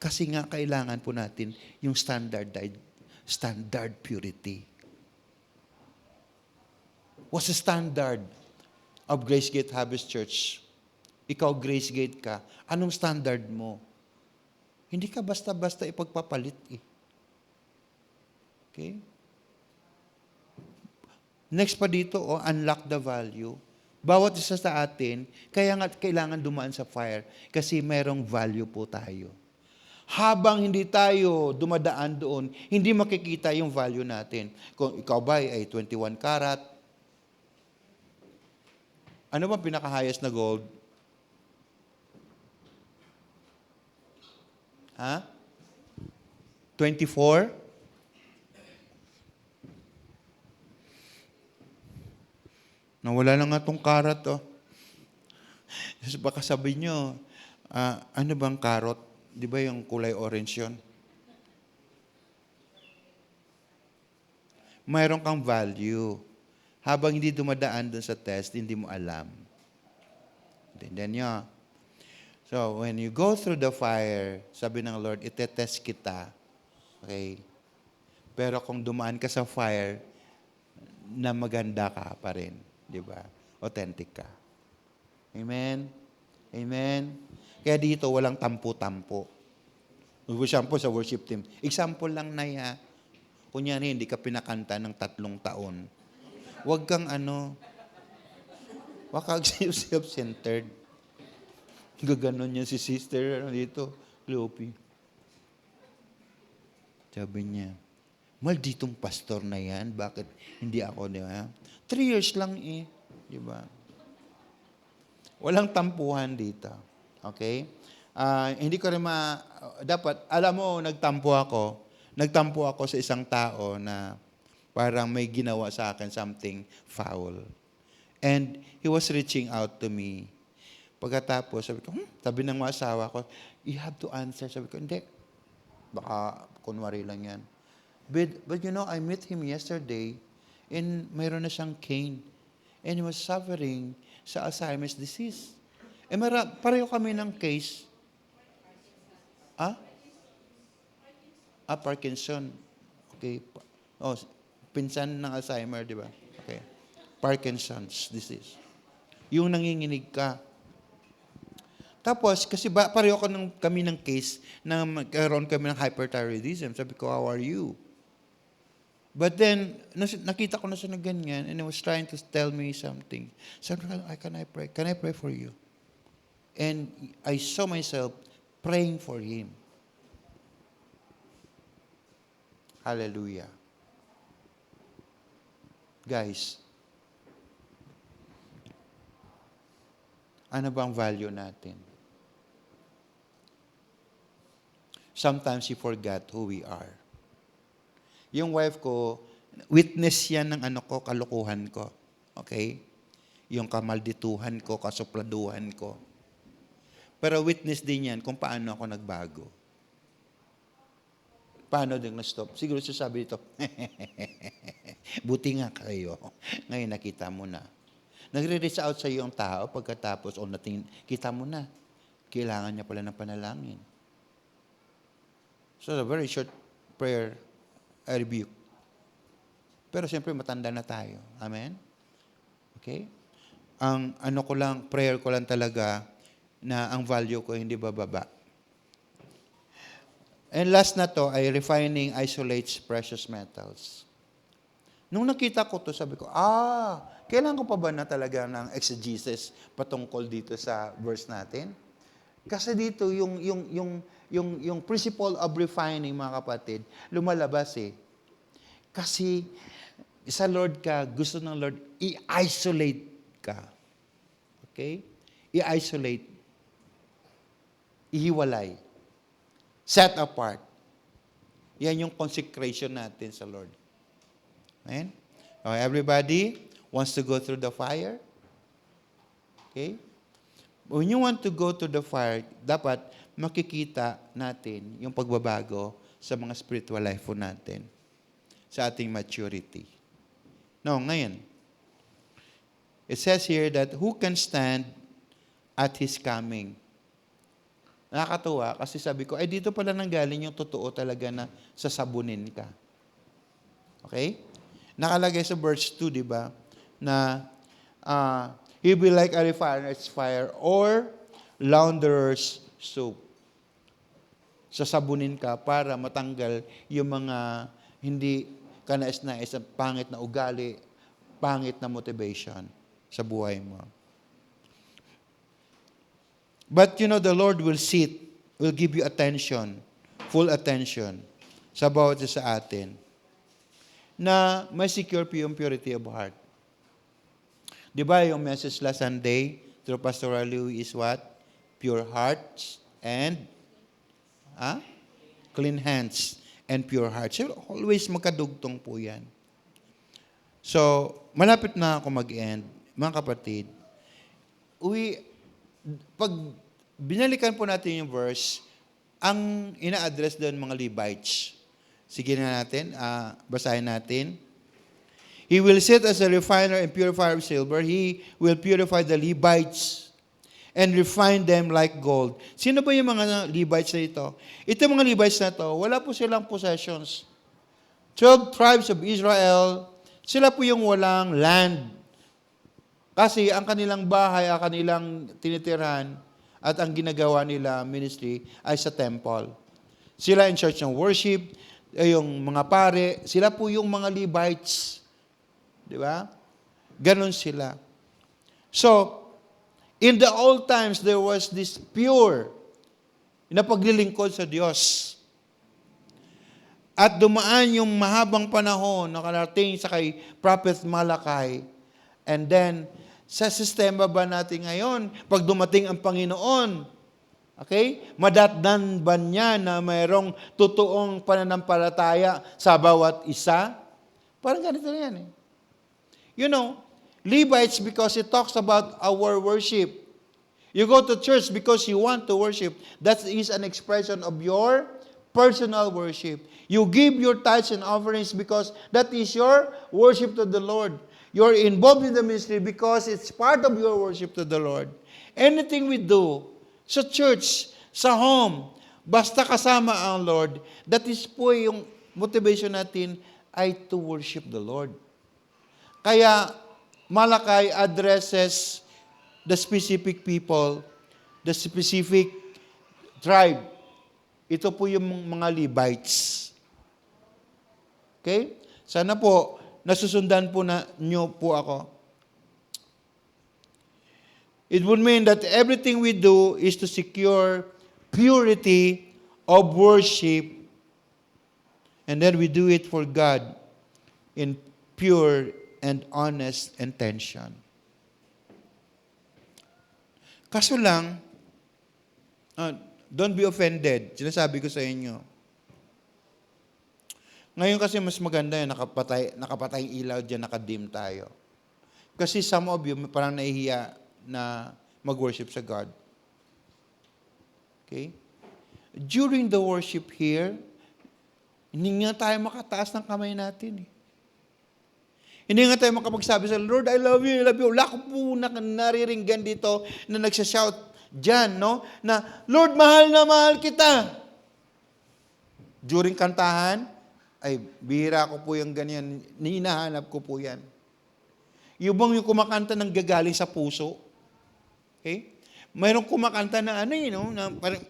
Kasi nga kailangan po natin yung standard purity. What's the standard of Grace Gate Harvest Church? Ikaw, Grace Gate ka. Anong standard mo? Hindi ka basta-basta ipagpapalit eh. Okay? Next pa dito, unlock the value. Bawat isa sa atin, kaya nga kailangan dumaan sa fire kasi mayroong value po tayo. Habang hindi tayo dumadaan doon, hindi makikita yung value natin. Kung ikaw ba ay 21 karat, ano ba pinaka-highest na gold? Ha? 24? Nawala na nga itong karat, Baka sabi nyo, ano bang karot? Di ba yung kulay orange yun? Mayroon kang value. Habang hindi dumadaan dun sa test, hindi mo alam. Then nyo. So, when you go through the fire, sabi ng Lord, itetest kita. Okay? Pero kung dumaan ka sa fire, na maganda ka pa rin. Di ba? Authentic ka. Amen? Amen? Kaya dito, walang tampo-tampo. Example sa worship team. Example lang na kunyari, hindi ka pinakanta ng 3 taon. Huwag kang wag kang self-centered. Gaganon niya si sister dito, Cleopi. Sabi niya, malditong pastor na yan, bakit hindi ako, di ba? 3 years lang di ba? Walang tampuhan dito. Okay? Hindi ko rin dapat, alam mo, nagtampo ako sa isang tao na parang may ginawa sa akin something foul. And he was reaching out to me. Pagkatapos, sabi ko, sabi ng mga asawa ko, you have to answer. Sabi ko, hindi. Baka kunwari lang yan. But I met him yesterday and mayroon na siyang cane. And he was suffering sa Alzheimer's disease. Pareho kami ng case. Parkinson. Okay. Pinsan ng Alzheimer, di ba? Okay. Parkinson's disease. Yung nanginginig ka. Tapos, kasi pareho kami ng case na magkaroon kami ng hyperthyroidism. Sabi ko, how are you? But then, nakita ko na siya na ganyan and he was trying to tell me something. Sabi ko, can I pray? Can I pray for you? And I saw myself praying for him. Hallelujah. Guys, ano bang value natin? Sometimes we forget who we are. Yung wife ko, witness yan ng kalokohan ko. Okay? Yung kamaldituhan ko, kasupladuhan ko. Pero witness din yan kung paano ako nagbago. Paano din na-stop? Siguro sasabi dito, buti nga kayo. Ngayon nakita mo na. Nagre-reach out sa iyo ang tao pagkatapos kita mo na. Kailangan niya pala ng panalangin. So, a very short prayer, I rebuke. Pero siyempre, matanda na tayo. Amen? Okay? Ang prayer ko lang talaga, na ang value ko hindi bababa. And last na to, ay refining isolates precious metals. Nung nakita ko to, sabi ko, kailangan ko pa ba na talaga ng exegesis patungkol dito sa verse natin? Kasi dito, yung principle of refining, mga kapatid, lumalabas eh. Kasi sa Lord ka, gusto ng Lord, i-isolate ka. Okay? I-isolate. Ihiwalay. Set apart. Yan yung consecration natin sa Lord. Amen? Everybody wants to go through the fire? Okay? When you want to go to the fire, dapat makikita natin yung pagbabago sa mga spiritual life po natin, sa ating maturity. No, ngayon, it says here that who can stand at His coming? Nakakatuwa kasi sabi ko, dito pala nanggaling yung totoo talaga na sasabunin ka. Okay? Nakalagay sa verse 2, di ba? Na he will be like a refiner's fire or launderer's soap. Sasabunin ka para matanggal yung mga hindi kanais-nais, pangit na ugali, pangit na motivation sa buhay mo. But the Lord will give you attention, full attention sa bawat isa sa atin na may secure yung purity of heart. Di ba yung message last Sunday through Pastor Louie is what? Pure hearts and clean hands and pure hearts. So, always magkadugtong po yan. So, malapit na ako mag-end. Mga kapatid, pag binalikan po natin yung verse, ang ina-address doon mga Levites. Sige na natin, basahin natin. He will sit as a refiner and purifier of silver. He will purify the Levites and refine them like gold. Sino ba yung mga Levites na ito? Ito mga Levites na to, wala po silang possessions. 12 tribes of Israel, sila po yung walang land. Kasi ang kanilang bahay, ang kanilang tinitirhan, at ang ginagawa nila ministry ay sa temple. Sila in church ng worship, yung mga pare, sila po yung mga Levites. Di ba? Ganon sila. So, in the old times, there was this pure na paglilingkod sa Diyos. At dumaan yung mahabang panahon na karating sa kay Prophet Malachi. And then, sa sistema ba natin ngayon, pag dumating ang Panginoon, okay, madatnan ba niya na mayroong totoong pananampalataya sa bawat isa? Parang ganito na yan eh. You know, Levites because it talks about our worship. You go to church because you want to worship. That is an expression of your personal worship. You give your tithes and offerings because that is your worship to the Lord. You're involved in the ministry because it's part of your worship to the Lord. Anything we do sa church, sa home, basta kasama ang Lord, that is po yung motivation natin ay to worship the Lord. Kaya Malachi addresses the specific people, the specific tribe. Ito po yung mga Levites. Okay? Sana po, nasusundan po na nyo po ako. It would mean that everything we do is to secure purity of worship, and then we do it for God in pure and honest intention. Kaso lang, don't be offended. Sinasabi ko sa inyo. Ngayon kasi mas maganda yun, nakapatay ilaw dyan, nakadim tayo. Kasi some of you parang nahihiya na mag-worship sa God. Okay? During the worship here, hindi nga tayo makataas ng kamay natin eh. Hindi nga tayo makapagsabi sa Lord, I love you, I love you. Wala ko po nariringgan dito na nagsashout dyan, no? Na, Lord, mahal na mahal kita. During kantahan, ay, bihira ko po yung ganyan. Hinahanap ko po yan. Yung bang yung kumakanta ng gagaling sa puso. Okay? Mayroong kumakanta na ano yun, no? Na parang,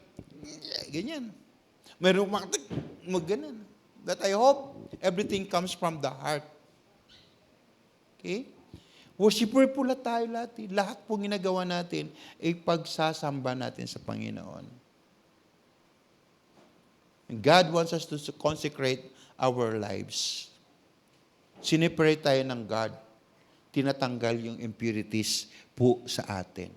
ganyan. Mayroong kumakanta, ganyan. That I hope everything comes from the heart. Okay? Worshipper pula tayo lahat. Lahat po ginagawa natin ay pagsasamba natin sa Panginoon. And God wants us to consecrate our lives. Sineparate tayo ng God. Tinatanggal yung impurities po sa atin.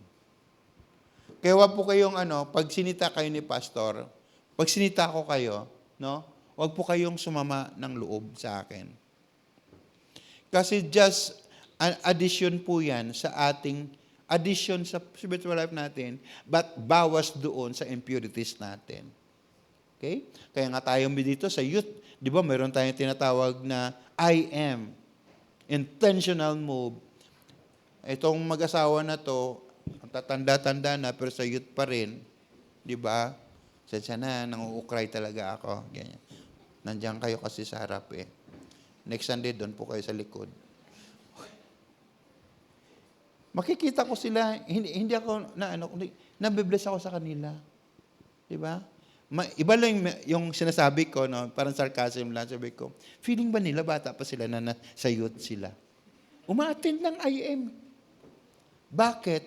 Kaya wag po kayong pag sinita kayo ni pastor, pag sinita ko kayo, no? Wag po kayong sumama ng loob sa akin. Kasi just an addition po yan sa ating, addition sa spiritual life natin, but bawas doon sa impurities natin. Okay? Kaya nga tayo dito sa youth, di ba mayroon tayong tinatawag na I am, intentional move. Itong mag-asawa na to, tatanda-tanda na, pero sa youth pa rin, di ba? Sadya na, nanguukray talaga ako. Ganyan. Nandiyan kayo kasi sa harap eh. Next Sunday, doon po kayo sa likod. Makikita ko sila, hindi ako, nabibless ako sa kanila. Diba? Iba lang yung sinasabi ko, no? Parang sarcasm lang, sabi ko, feeling ba nila, bata pa sila na sa youth sila? Umaattend ng IM. Bakit?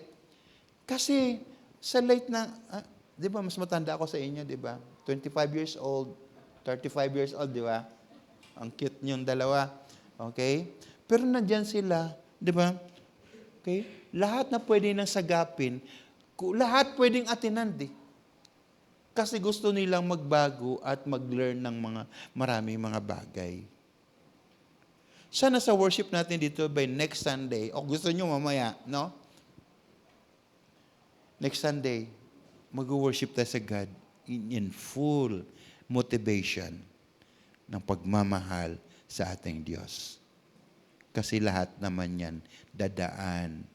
Kasi sa late na, di ba, mas matanda ako sa inyo, di ba? 25 years old, 35 years old, di ba? Ang cute niyong dalawa. Okay? Pero nandyan sila, di ba? Okay? Lahat na pwede nang sagapin, lahat pwedeng atinand eh. Kasi gusto nilang magbago at mag-learn ng maraming mga bagay. Sana sa worship natin dito by next Sunday, o gusto nyo mamaya, no? Next Sunday, mag-worship tayo sa God in full motivation ng pagmamahal sa ating Diyos. Kasi lahat naman yan dadaan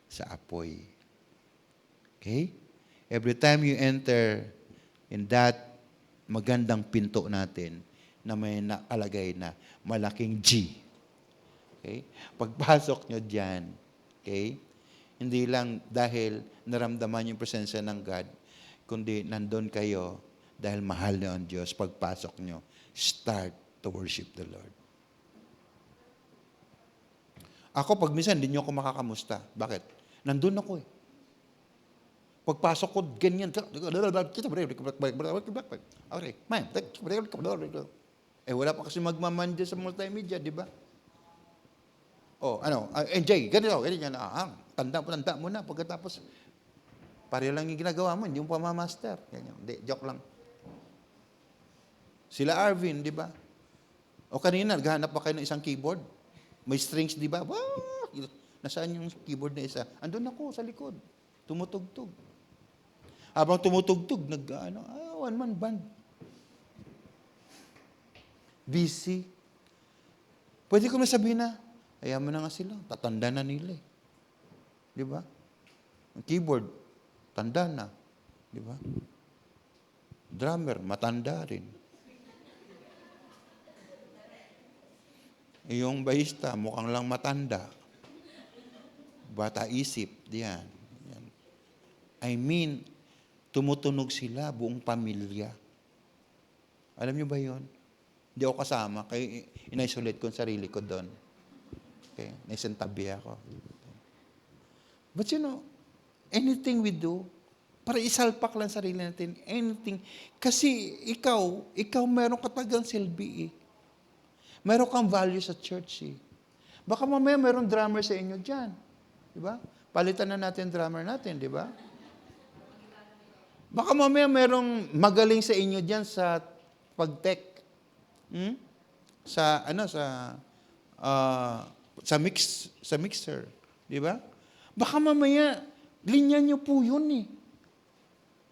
sa apoy. Okay? Every time you enter in that magandang pinto natin na may nakalagay na malaking G. Okay? Pagpasok nyo dyan, okay? Hindi lang dahil naramdaman yung presensya ng God, kundi nandun kayo dahil mahal nyo ang Diyos. Pagpasok nyo, start to worship the Lord. Ako, pag minsan, hindi nyo ako makakamusta. Bakit? Nandun ako eh. Pagpasok ko, ganyan. Wala pa kasi magmamandya sa multimedia, di ba? NJ, ganito, ganyan. Tanda mo na. Pagkatapos, pare lang yung ginagawa mo, hindi mo pa ma-master. Ganyan. Hindi, joke lang. Sila Arvin, di ba? O kanina, naghahanap pa kayo ng isang keyboard. May strings, di ba? Wow! Nasaan yung keyboard na isa? Andun ako sa likod. Tumutugtog. Habang tumutugtog, one-man band. Busy. Pwede ko na sabihin na, ayaw mo na nga sila, tatanda na nila eh. Di ba? Ang keyboard, tanda na. Di ba? Drummer, matanda rin. Yung bahista, mukhang lang matanda. Bata isip, diyan. Yan. I mean, tumutunog sila, buong pamilya. Alam niyo ba yon? Hindi ako kasama, kaya in-isolate ko ang sarili ko doon. Okay? Naisantabi ako. But you know, anything we do, para isalpak lang sarili natin, anything. Kasi ikaw meron ka tagang silbi eh. Meron kang value sa church eh. Baka mamaya meron drummer sa inyo dyan. Di ba? Palitan na natin drummer natin, di ba? Baka mamaya merong magaling sa inyo dyan sa pag-tech. Sa mixer, di ba? Baka mamaya linya niyo po yun eh.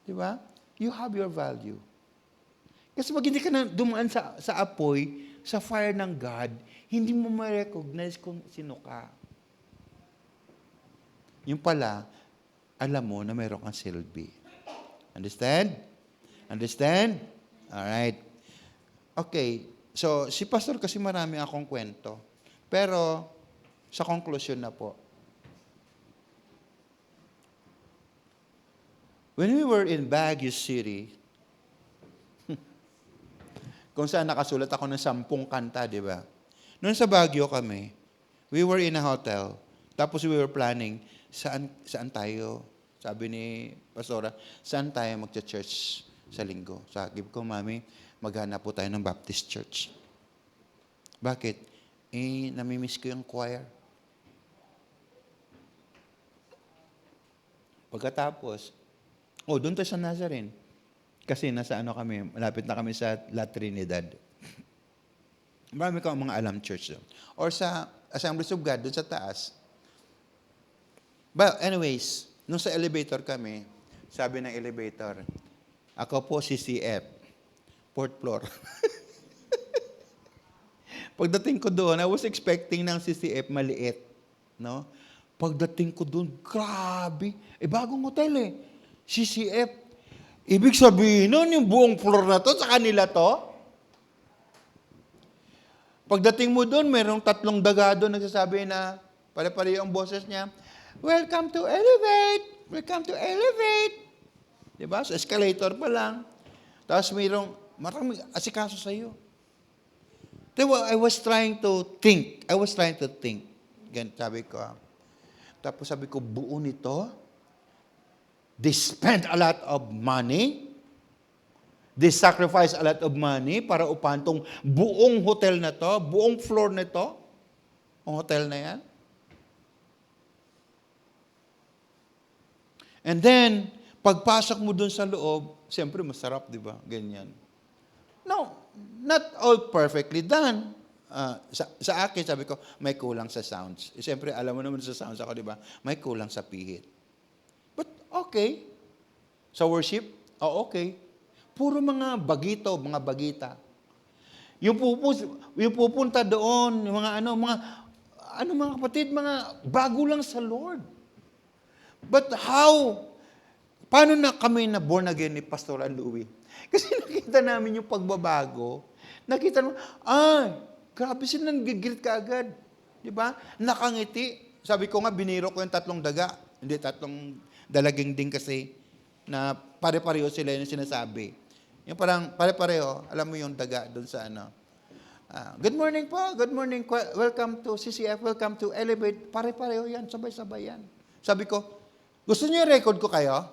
Di ba? You have your value. Kasi pag hindi ka na dumaan sa apoy, sa fire ng God, hindi mo ma-recognize kung sino ka. Yung pala, alam mo na mayroon kang silbi. Understand? Understand? Alright. Okay. So, si Pastor kasi marami akong kwento. Pero, sa conclusion na po. When we were in Baguio City, kung saan nakasulat ako ng 10 kanta, di ba? Noon sa Baguio kami, we were in a hotel. Tapos we were planning, saan tayo? Sabi ni Pastora, saan tayo magcha-church sa linggo? Sabi ko, Mami, maghanap po tayo ng Baptist Church. Bakit? Namimiss ko yung choir. Pagkatapos, doon tayo sa Nazarene. Kasi nasa kami, malapit na kami sa La Trinidad. Marami kang mga alam church doon. Or sa Assemblies of God, doon sa taas. But anyways, nung sa elevator kami, sabi ng elevator, ako po si CF, 4th floor. Pagdating ko doon, I was expecting ng CCF maliit. No? Pagdating ko doon, grabe. Bagong hotel eh. CCF. Ibig sabihin nun, yung buong floor na to, sa kanila to. Pagdating mo doon, mayroong 3 dagado nagsasabi na, pare-pare ang boses niya, welcome to elevate! Welcome to elevate! Diba? Sa escalator pa lang. Tapos maraming asikaso sa'yo. Diba, I was trying to think. Ganyan, sabi ko. Tapos sabi ko, buo nito. They spent a lot of money. They sacrificed a lot of money para upahan tong buong hotel na to, buong floor na to, ang hotel na yan. And then, pagpasok mo dun sa loob, siyempre masarap, di ba? Ganyan. No, not all perfectly done. Sa akin, sabi ko, may kulang sa sounds. Siyempre, alam mo naman sa sounds ako, di ba? May kulang sa pihit. But okay. Sa worship, okay. Puro mga bagito, mga bagita. Yung pupunta doon, yung mga kapatid, mga bago lang sa Lord. But paano na kami na born again ni Pastor Louie? Kasi nakita namin yung pagbabago. Nakita namin, grabe sila nag-greet ka agad. Di ba? Nakangiti. Sabi ko nga, biniro ko yung 3 daga. Hindi, 3 dalaging din kasi na pare-pareho sila yung sinasabi. Yung parang pare-pareho, alam mo yung daga doon sa good morning po, good morning, welcome to CCF, welcome to Elevate. Pare-pareho yan, sabay-sabay yan. Sabi ko, gusto niyo record ko kayo?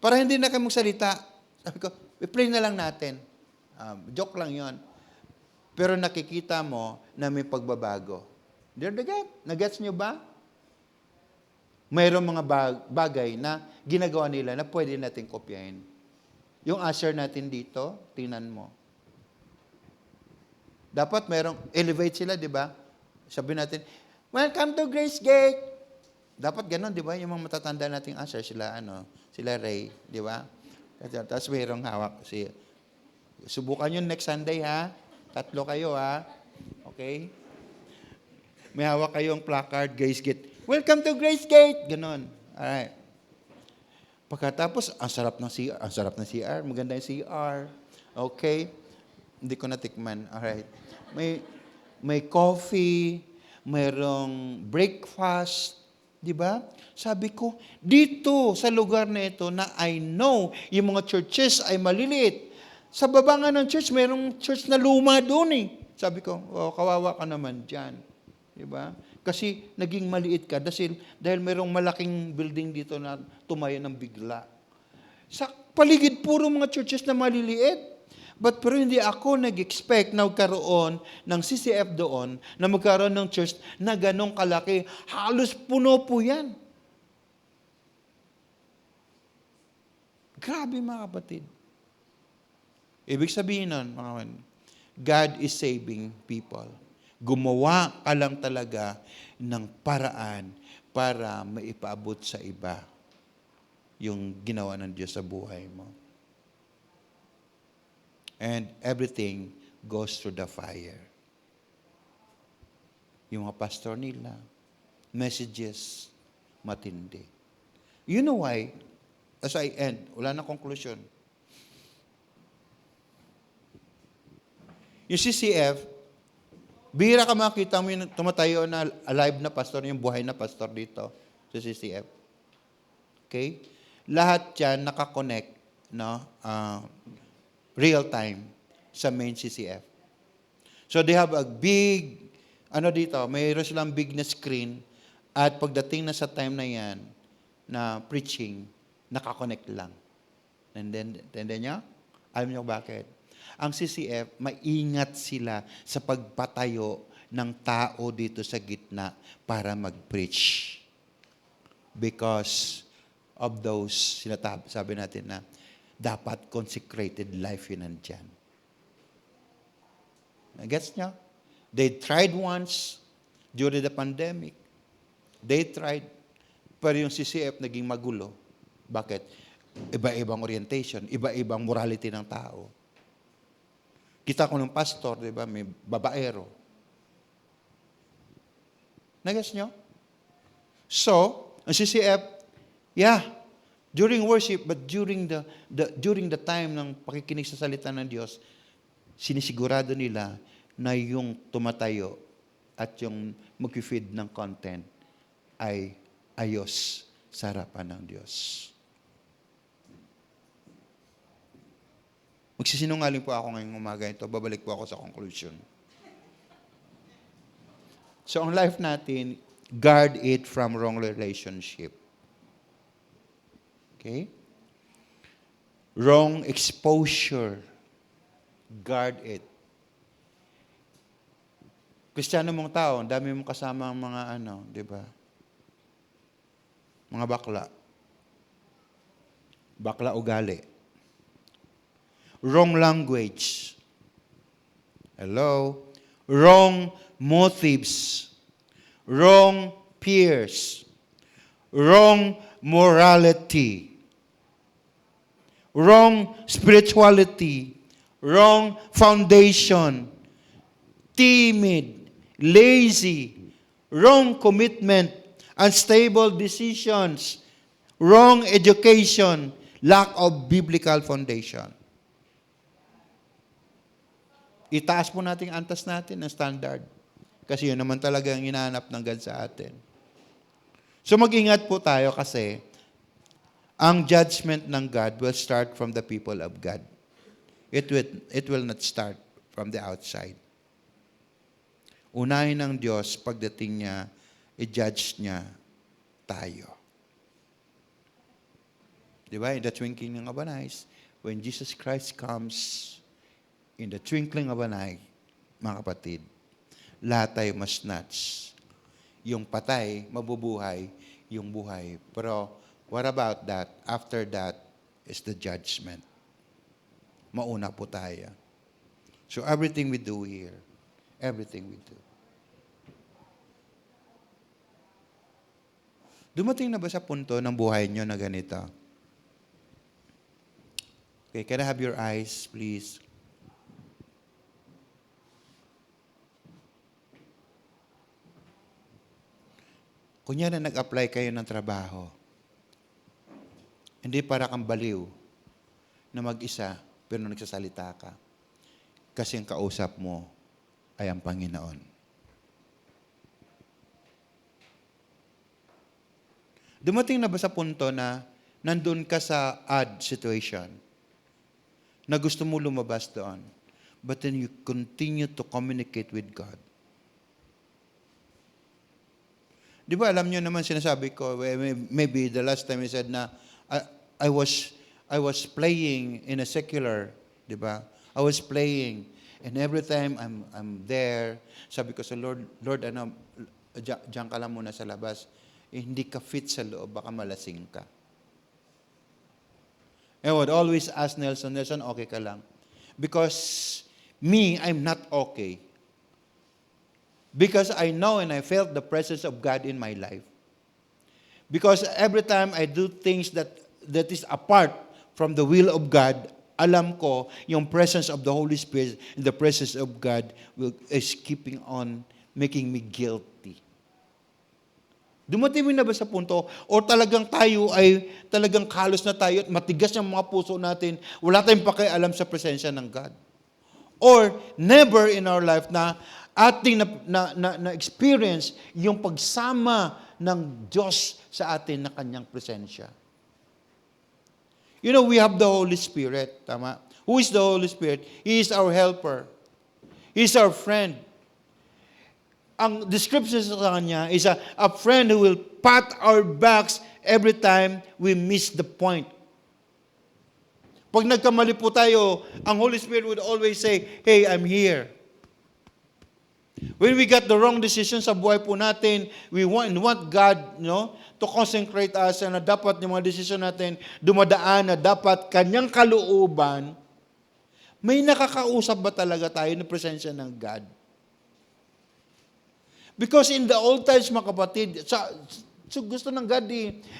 Para hindi na kayo magsalita. Sabi ko, i-play na lang natin. Joke lang yon. Pero nakikita mo na may pagbabago. Dear the God, nagets niyo ba? Mayroong mga bagay na ginagawa nila na pwede natin kopyahin. Yung usher natin dito, tingnan mo. Dapat merong elevate sila, di ba? Sabi natin, welcome to Grace Gate. Dapat ganun, di ba? Yung mga matatanda nating usher, sila Ray, di ba? Tapos mayroong hawak. Subukan yun next Sunday, ha? 3 kayo, ha? Okay? May hawak kayong placard, Grace Gate. Welcome to Grace Gate! Ganon. Alright. Pagkatapos, ang sarap ng CR. Maganda yung CR. Okay? Hindi ko natikman. Alright. May coffee, mayroong breakfast, di ba? Sabi ko, dito sa lugar na ito na I know yung mga churches ay maliliit. Sa baba nga ng church, mayroong church na luma doon eh. Sabi ko, kawawa ka naman dyan. Di ba? Kasi naging maliit ka dahil mayroong malaking building dito na tumayo ng bigla. Sa paligid, puro mga churches na maliliit. Pero hindi ako nag-expect na magkaroon ng CCF doon, na magkaroon ng church na ganong kalaki. Halos puno po yan. Grabe mga kapatid. Ibig sabihin nun, mga kapatid, God is saving people. Gumawa ka lang talaga ng paraan para maipaabot sa iba yung ginawa ng Diyos sa buhay mo. And everything goes through the fire. Yung mga pastor nila, messages, matindi. You know why? As I end, wala na conclusion. Yung CCF, bihira ka makita mo yung tumatayo na alive na pastor, yung buhay na pastor dito sa CCF. Okay? Lahat yan nakakonect, no? Real time sa main CCF. So they have a big, mayroon silang big na screen at pagdating na sa time na yan, na preaching, nakakonect lang. And then nyo? Alam nyo bakit? Ang CCF, maingat sila sa pagpatayo ng tao dito sa gitna para mag-preach. Because of those, sabi natin na, dapat consecrated life yun nandyan. Gets nyo? They tried once during the pandemic. They tried. Pero yung CCF naging magulo. Bakit? Iba-ibang orientation, iba-ibang morality ng tao. Kita ko ng pastor, di ba, may babaero. Nagets nyo? So, ang CCF, during worship, but during the time ng pakikinig sa salita ng Diyos, sinisigurado nila na yung tumatayo at yung mag-feed ng content ay ayos sa harapan ng Diyos. Magsisinungaling po ako ngayong umaga ito. Babalik po ako sa conclusion. So, ang life natin, guard it from wrong relationship. Okay? Wrong exposure. Guard it. Kristiyano mong tao, ang dami mong kasama ang mga di ba? Mga bakla. Bakla ugali. Wrong language. Hello? Wrong motives. Wrong peers. Wrong morality. Wrong spirituality, wrong foundation, timid, lazy, wrong commitment, unstable decisions, wrong education, lack of biblical foundation. Itaas po natin ang antas natin ng standard. Kasi yun naman talaga ang hinahanap ng God sa atin. So mag-ingat po tayo kasi ang judgment ng God will start from the people of God. It will not start from the outside. Unahin ng Diyos pagdating niya, i-judge niya tayo. Di ba? In the twinkling of an eye, when Jesus Christ comes, in the twinkling of an eye, mga kapatid, lahat tayo masnatch. Yung patay, mabubuhay, yung buhay. Pero, what about that? After that is the judgment. Mauna po tayo. So everything we do here, everything we do. Dumating na ba sa punto ng buhay nyo na ganito? Okay, can I have your eyes, please? Kunyari nag-apply kayo ng trabaho. Hindi para kang baliw na mag-isa, pero nagsasalita ka. Kasi ang kausap mo ay ang Panginoon. Dumating na ba sa punto na nandun ka sa odd situation, na gusto mo lumabas doon, but then you continue to communicate with God? Di ba alam nyo naman sinasabi ko, maybe the last time I said na, I was playing in a secular, di ba? I was playing, and every time I'm there, sabi ko sa Lord, diyan ka lang muna sa labas. Hindi ka fit sa loob, baka malasing ka. I would always ask Nelson, okay ka lang? Because me, I'm not okay. Because I know and I felt the presence of God in my life. Because every time I do things that is apart from the will of God, alam ko yung presence of the Holy Spirit and the presence of God is keeping on making me guilty. Dumating na ba sa punto o talagang tayo ay talagang kalos na tayo at matigas yung mga puso natin, wala tayong pakialam sa presensya ng God? Or never in our life na ating na experience yung pagsama ng Diyos sa atin na kanyang presensya? You know, we have the Holy Spirit, tama? Who is the Holy Spirit? He is our helper. He is our friend. Ang description sa kanya is a friend who will pat our backs every time we miss the point. Pag nagkamali po tayo, ang Holy Spirit would always say, hey, I'm here. When we got the wrong decision sa buhay po natin, we want God, to consecrate us na dapat yung mga decision natin dumadaan na dapat kanyang kalooban. May nakakausap ba talaga tayo ng presensya ng God? Because in the old times, mga kapatid, so gusto ng God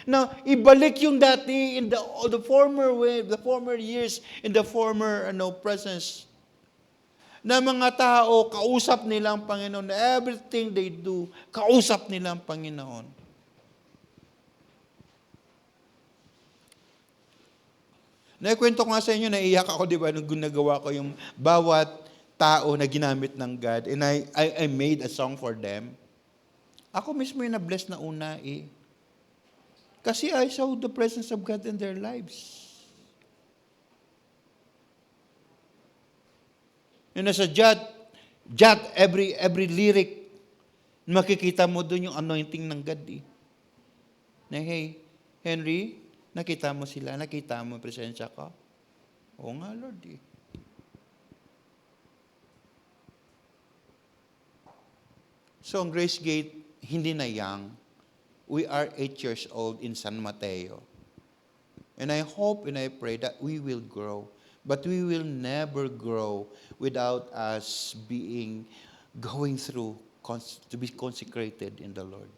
na ibalik yung dati in the former way, the former years, in the former presence. Na mga tao, kausap nila ang Panginoon. Everything they do, kausap nila ang Panginoon. Naikwento ko nga sa inyo, naiiyak ako, di ba, nung ginagawa ko yung bawat tao na ginamit ng God, and I made a song for them. Ako mismo yung na-bless na una Kasi I saw the presence of God in their lives. And as a jot, every lyric, makikita mo doon yung anointing ng God Na hey, Henry, nakita mo sila, nakita mo yung presensya ko? Oo nga, Lord So, ang Grace Gate, hindi na young. We are 8 years old in San Mateo. And I hope and I pray that we will grow. But we will never grow without us going through to be consecrated in the Lord.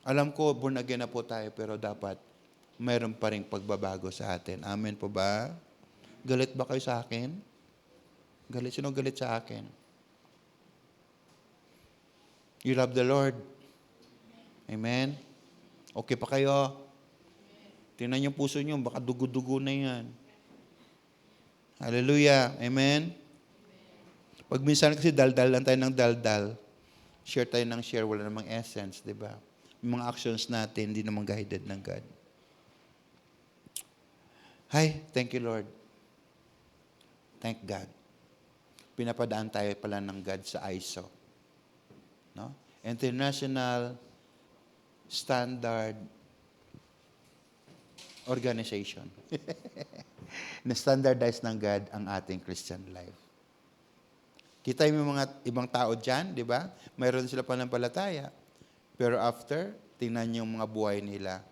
Alam ko, born again na po tayo, pero dapat mayroon pa rin pagbabago sa atin. Amen po ba? Galit ba kayo sa akin? Sino galit sa akin? You love the Lord. Amen? Okay pa kayo? Tingnan yung puso nyo, baka dugo-dugo na yan. Hallelujah. Amen? Pag minsan kasi daldal lang tayo ng daldal, share tayo ng share, wala namang essence, di ba? Yung mga actions natin, hindi namang guided ng God. Hi, thank you Lord. Thank God. Pinapadaan tayo pala ng God sa ISO. No? International Standard Organization. Na-standardize ng God ang ating Christian life. Kita yung mga ibang tao dyan, di ba? Mayroon sila panampalataya. Pero after, tingnan yung mga buhay nila.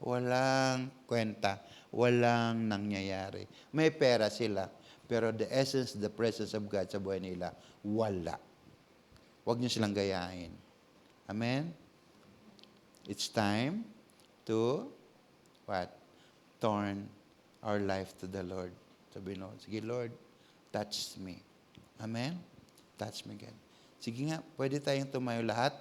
walang kwenta, walang nangyayari. May pera sila, pero the essence, the presence of God sa buhay nila, wala. Huwag niyo silang gayahin. Amen? It's time to, what? Turn our life to the Lord. Sabi no, sige Lord, touch me. Amen? Touch me again. Sige nga, pwede tayong tumayo lahat.